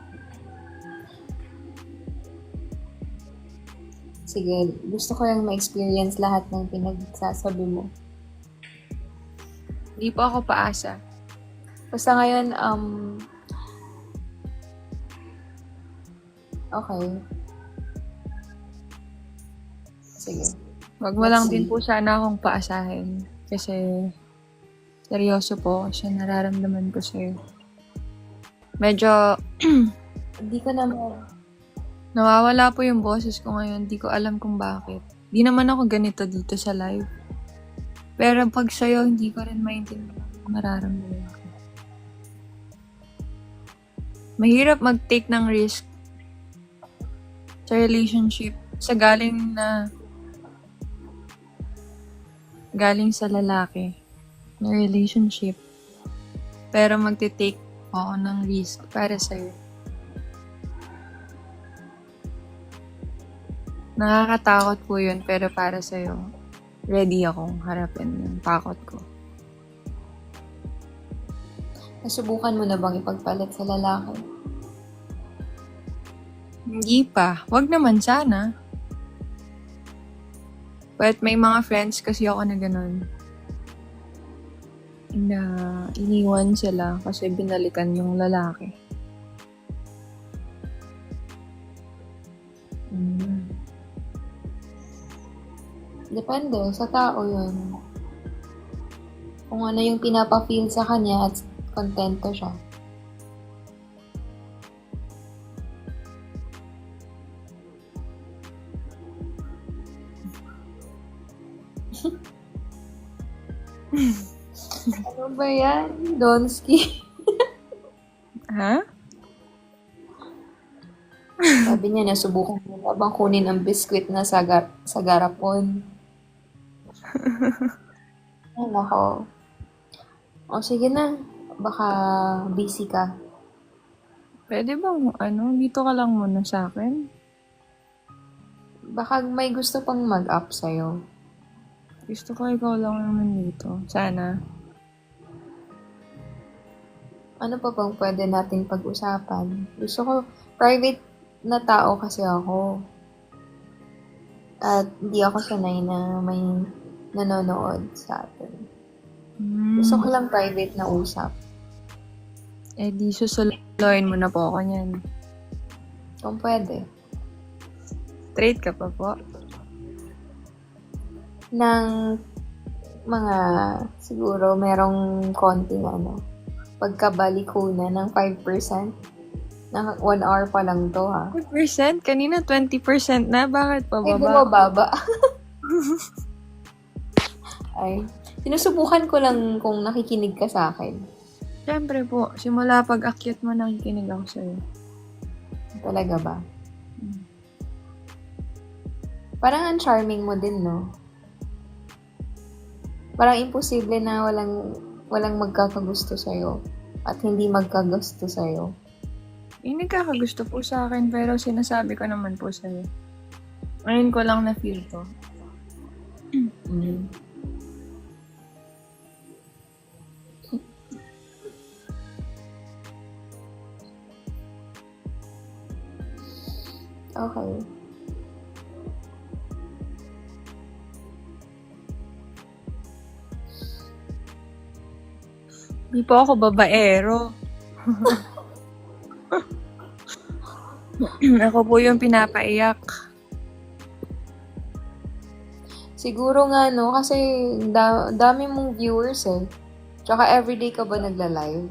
Sige, gusto ko yung ma-experience lahat ng pinagsasabi mo. Hindi po ako paasa. Basta ngayon, okay. Sige. Wag mo lang Let's din see. po sana akong paasahin. Kasi, seryoso po siya nararamdaman ko sa'yo. Medyo, Hindi ko na nawawala po yung boses ko ngayon. Di ko alam kung bakit. Di naman ako ganito dito sa live. Pero pag sa'yo, hindi ko rin maintindihan ang nararamdaman ko. Mahirap mag-take ng risk sa relationship. Sa galing sa lalaki na relationship. Pero magte-take ako ng risk para sa'yo. Nakakatakot po yun, pero para sa'yo, ready akong harapin yung takot ko. nasubukan mo na bang ipagpalit sa lalaki? Hindi pa. Wag naman sana. But may mga friends kasi ako na ganun. Na iniwan sila kasi binalikan yung lalaki. Depende, sa tao yun. Kung ano yung pinapa-feel sa kanya at kontento siya. Ano ba yan? Donski? Ha? Sabi niya, nasubukan niya na bang kunin ang biskwit na sa garapon. Ay, nako. O, sige na. Baka busy ka. Pwede bang, dito ka lang muna sa akin? Baka may gusto pang mag-up sa'yo. Gusto ko ikaw lang naman dito. Sana. Ano pa bang pwede nating pag-usapan? Gusto ko, private na tao kasi ako. At hindi ako sanay na may nanonood sa atin. Gusto ko lang private na usap. Eh di susuluin mo na po ako niyan. Kung pwede. Straight ka pa po? Ng mga, siguro, merong konting pagkabalikuna ng 5%. Na 1 hour pa lang to, ha? 5%? Kanina 20% na. Bakit pa Ay, baba? bumababa. Ay, sinusubukan ko lang kung nakikinig ka sa akin. Siyempre po. Simula pag-akyat mo, nakikinig ako sa'yo. Talaga ba? Parang ang charming mo din, no? Parang imposible na walang magkakagusto sa'yo at hindi magkagusto sa'yo. Nagkakagusto po sa akin, pero sinasabi ko naman po sa'yo. Ngayon ko lang na-feel to. Mm. Okay. Di po ako babaero. Ako po yung pinapaiyak. Siguro nga, no? Kasi dami mong viewers, eh. Tsaka everyday ka ba nagla-live?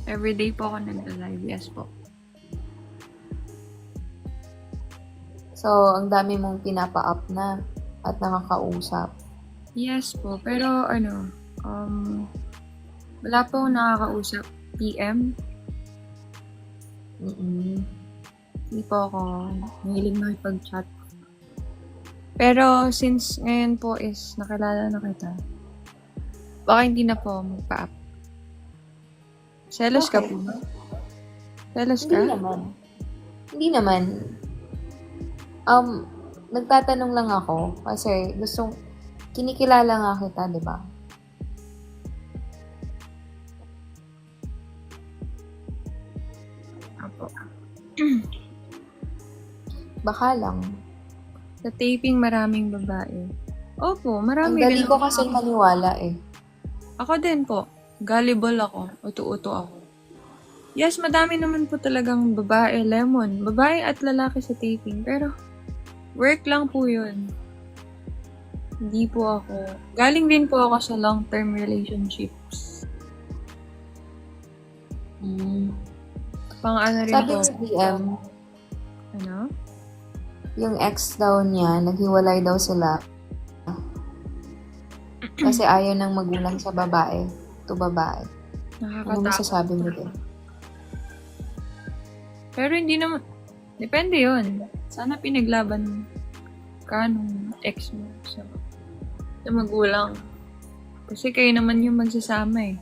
Everyday po ako nagla-live. Yes po. So, ang dami mong pinapa-up na at nakakausap. Yes po. Pero wala po akong nakakausap. PM. Hindi po ako mahilig makipag-chat. Pero since ngayon po is nakilala na kita, baka hindi na po magpa-up. Selos ka Okay. po ba? Selos Hindi ka? naman. Hindi naman. Nagtatanong lang ako kasi kinikilala nga kita, di ba? Apo. Baka lang. Sa taping maraming babae. Opo, Ang marami dali rin ko ako. kasi maniwala eh. Ako din po. Gullible ako. Uto-uto ako. Yes, madami naman po talagang babae, lemon. Babae at lalaki sa taping. Pero, work lang po yun. Hindi po ako. Galing din po ako sa long-term relationships. Pang ano rin Sabi po. sa DM, Ano? yung ex daw niya, naghiwalay daw sila. Kasi ayaw ng magulang sa babae. To babae. Ano Nakakatakot. masasabi mo din? Pero hindi naman. Depende yun. Sana pinaglaban ka nung ex mo sa magulang. Kasi kayo naman yung magsasama eh.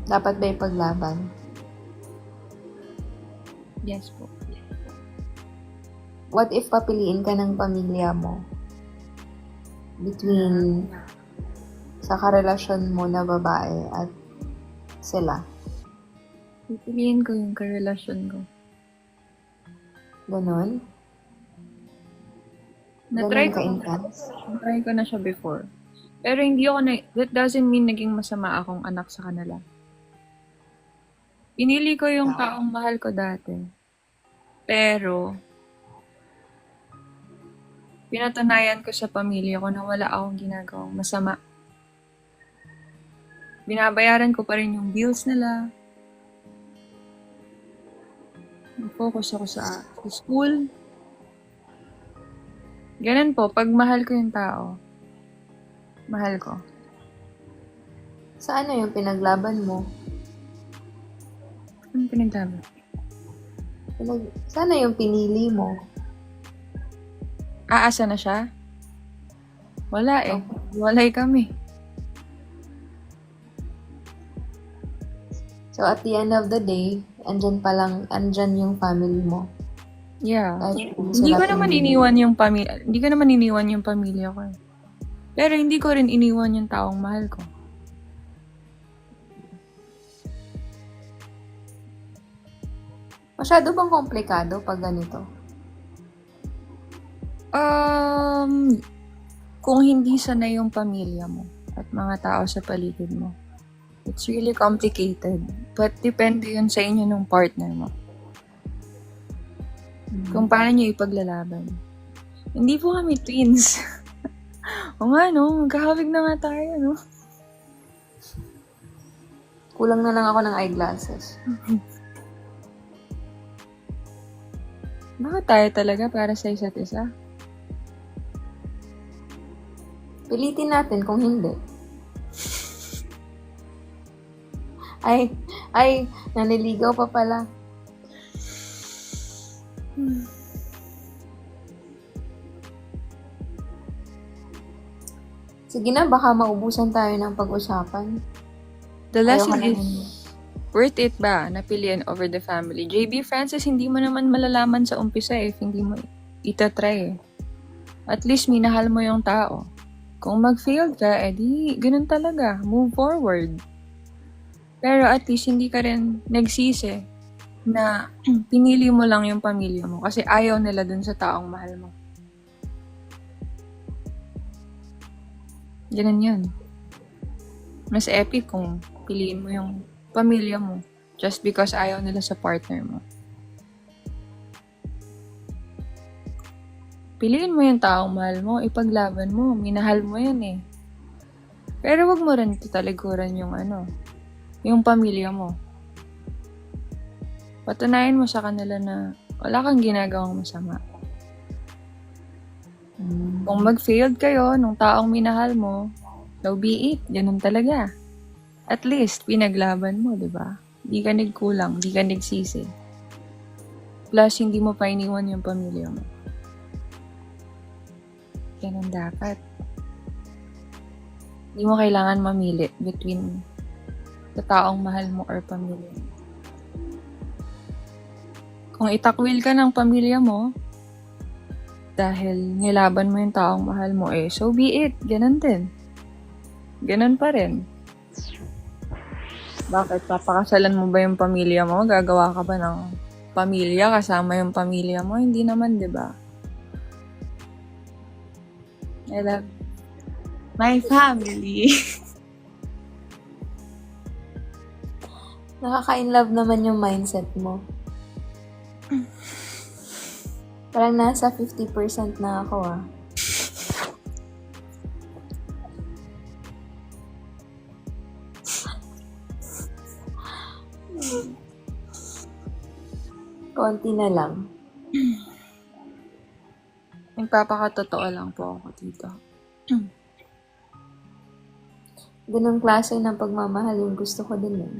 Dapat ba ipaglaban? Yes po. What if papiliin ka ng pamilya mo? Between sa karelasyon mo na babae at sila. Pipiliin ko yung karelasyon ko. Ganon? Na-try Ganon ko. ka-intense? Na-try ko na siya before. Pero hindi ako that doesn't mean naging masama akong anak sa kanila. Pinili ko yung taong mahal ko dati. Pero, pinatunayan ko sa pamilya ko na wala akong ginagawang masama. Binabayaran ko pa rin yung bills nila. Focus ako sa school. Ganun po, pag mahal ko yung tao, mahal ko. Sa ano yung pinaglaban mo? Ano pinaglaban? Sana yung pinili mo? Aasa na siya? Wala eh. Walay kami. So, at the end of the day, andyan yung family mo. Yeah. Kahit Hindi ko naman iniwan yung pamilya. Hindi ko naman iniwan yung pamilya ko. Pero hindi ko rin iniwan yung taong mahal ko. Masyado bang komplikado pag ganito? Kung hindi sanay yung pamilya mo at mga tao sa paligid mo, it's really complicated. But depende yun sa inyo nung partner mo. Kung paano nyo ipaglalaban. Hindi po kami twins. O nga, no? Magkakabig na nga tayo, no? Kulang na lang ako ng eyeglasses. Bakit tayo talaga para sa isa't isa? Pilitin natin kung hindi. Ay, naniligaw pa pala. Sige na, baka maubusan tayo ng pag-usapan. The lesson Ayoko na is, worth it ba na piliin over the family? JB Francis, hindi mo naman malalaman sa umpisa if hindi mo itatry eh. At least minahal mo yung tao. Kung mag-failed ka, edi ganun talaga. Move forward. Pero at least hindi ka rin nagsisi na pinili mo lang yung pamilya mo kasi ayaw nila dun sa taong mahal mo. Ganun yun. Mas epic kung piliin mo yung pamilya mo just because ayaw nila sa partner mo. Piliin mo yung taong mahal mo, ipaglaban mo, minahal mo yan eh. Pero wag mo rin tatalikuran yung yung pamilya mo. Patunayan mo sa kanila na wala kang ginagawang masama. Kung mag-failed kayo nung taong minahal mo, so be it, ganun talaga. At least, pinaglaban mo, di ba? Di ka nagkulang, di ka nagsisi. Plus, hindi mo pa iniwan yung pamilya mo. Ganun dapat. Hindi mo kailangan mamili between sa taong mahal mo or pamilya mo. Kung itakwil ka ng pamilya mo, dahil nilaban mo yung taong mahal mo, so be it. Ganun din. Ganun pa rin. Bakit? Papakasalan mo ba yung pamilya mo? Gagawa ka ba ng pamilya kasama yung pamilya mo? Hindi naman, di ba? I love my family. Nakaka-inlove naman yung mindset mo. Parang nasa 50% na ako ah. Konti na lang. Nagpapakatotoo lang po ako dito. Ganong klase ng pagmamahal yung gusto ko din eh.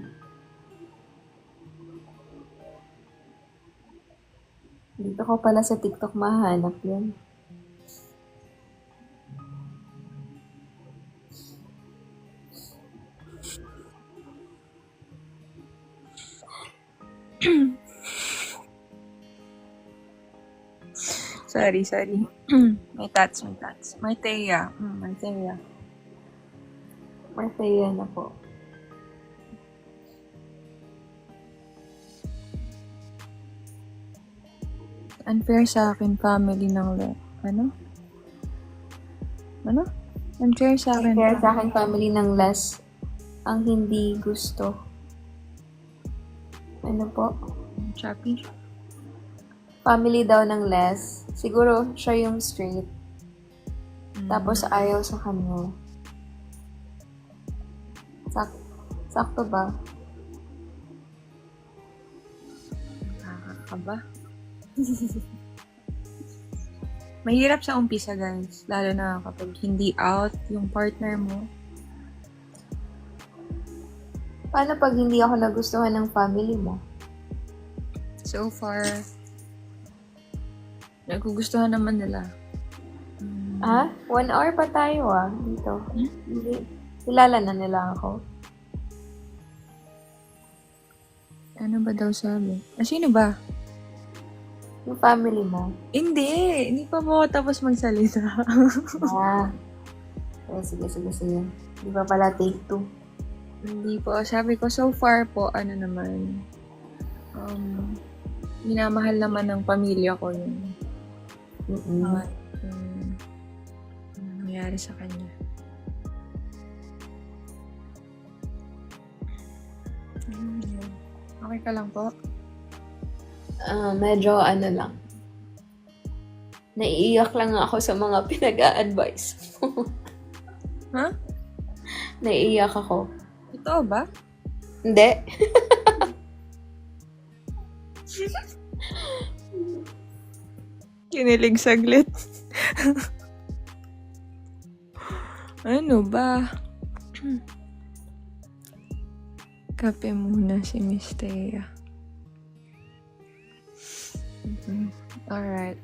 Dito ko pala sa TikTok mahanap yun. Sorry. May tats. Marteya. Marteya na po. Unfair sa akin, family ng Unfair sa akin. Kaya sa akin family ng less ang hindi gusto. Ano po? Shopee. Family daw ng less. Siguro siya yung straight. Tapos ayaw sa kanya. Sakto ba? Nakakaba. Mahirap sa umpisa, guys. Lalo na kapag hindi out yung partner mo. Paano pag hindi ako nagustuhan ng family mo? So far, nagugustuhan naman nila. 1 hour pa tayo dito. Hindi. Kilala na nila ako. Ano ba daw sabi? Sino ba? Yung family mo. Hindi pa po ako tapos magsalita. Sige. Di ba pala take 2? Hindi po. Sabi ko, so far po, minamahal naman ng pamilya ko yun. Nangyari sa kanya. Okay ka lang po? Medyo lang. Naiiyak lang ako sa mga pinag-a-advise mo. Ha? Naiiyak ako. Totoo ba? Hindi. Kinilig saglit. Ano ba? Kape muna si Miss Thea. Alright.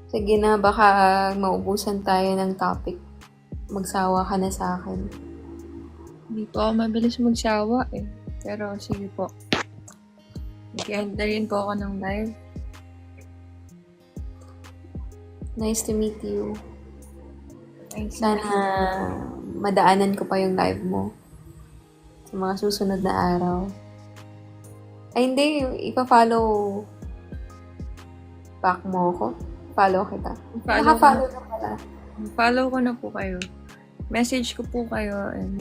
Sige na, baka maubusan tayo ng topic. Magsawa ka na sa akin. Hindi po ako mabilis magsawa eh. Pero sige po. Mag-end na rin po ako ng live. Nice to meet you. Thanks. Sana madaanan ko pa yung live mo sa mga susunod na araw. Ay, hindi. Ipa-follow back mo ako. Follow kita. Naka-follow na pala. Follow ko na po kayo. Message ko po kayo and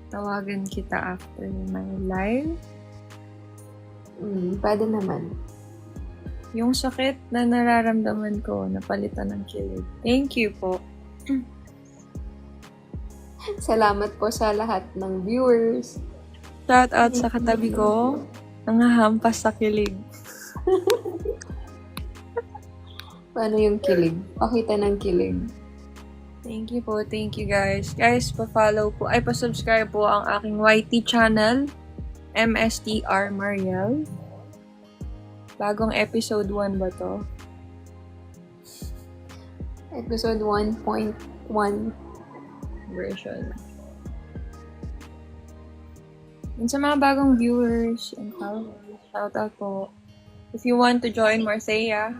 tawagan kita after my live. Pwede naman. Yung sakit na nararamdaman ko, napalitan ng kilig. Thank you po. Salamat po sa lahat ng viewers. Shout out sa katabi ko. Nangahampas sa kilig. Paano yung kilig? Pakita ng kilig. Thank you po. Thank you guys. Guys, pa-follow po. Ay, pa-subscribe po ang aking YT channel. MSTR Mariel. Bagong episode 1 ba to? Episode 1.1. Version. And sa mga bagong viewers and followers, shout out po. If you want to join Marseilla,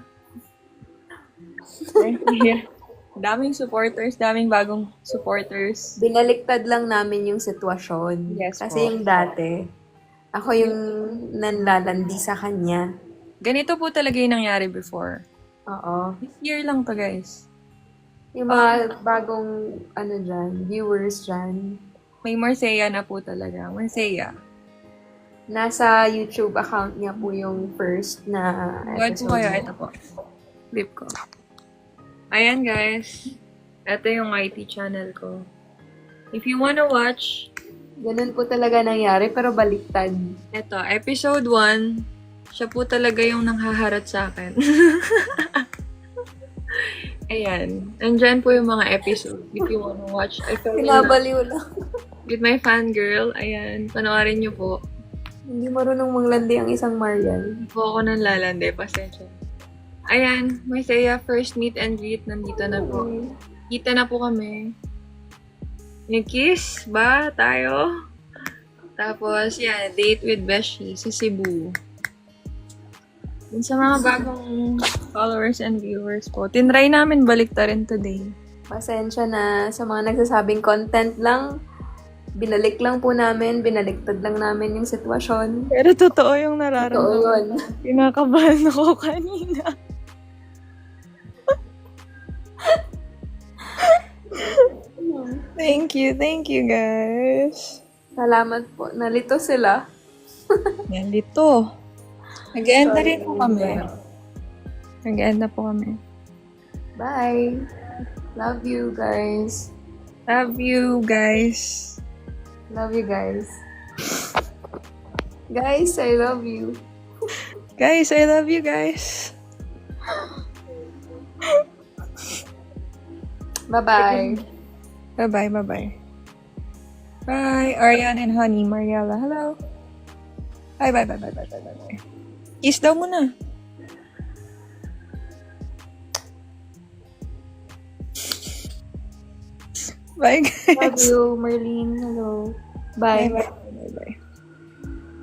daming supporters, daming bagong supporters. Binaliktad lang namin yung sitwasyon. Yes Kasi po. yung dati, ako yung nanlalandi sa kanya. Ganito po talaga yung nangyari before. Oo. This year lang to, guys. Yung mga bagong, viewers dyan, May Marseilla na po talaga. Marseilla. nasa YouTube account niya po yung first na Buwan po episode. kayo. Ito po. Clip ko. Ayan, guys. Ito yung IT channel ko. If you wanna watch, Ganun po talaga nangyari, pero baliktad. ito, episode 1, siya po talaga yung nanghaharot sa akin. Ayan. Nandyan po yung mga episode. If you wanna watch, I fell in love Pinabaliw lang. with my fangirl. Ayan. Panoorin nyo po. Hindi marunong manglandi ang isang Marian. Hindi po ako nang lalande. Pasensya. Ayan. Marseilla, first meet and greet. Nandito na po. Kita na po kami. Nag-kiss ba tayo? Tapos, yan. Date with Beshi sa Cebu. Yun sa mga bagong followers and viewers po. Tinry namin baliktarin today. Pasensya na sa mga nagsasabing content lang. Binalik lang po namin, binaliktad lang namin yung sitwasyon. Pero totoo yung Totoo nararamdaman. yun. Kinakabahan ako kanina. Thank you guys. Salamat po. Nalito sila. Yan dito. Nag-enter rin po kami. Nag-end na po kami. Bye! Love you guys. Love you, guys. Love you guys. Guys, I love you. Guys, I love you, guys. Bye-bye. Bye-bye, bye-bye. Bye, Ariane and Honey, Mariela. Hello. Bye, bye, bye, bye, bye, bye, bye. Kiss daw muna. Bye, guys. Love you, Merlene. Hello. Bye. Bye, bye, bye, bye.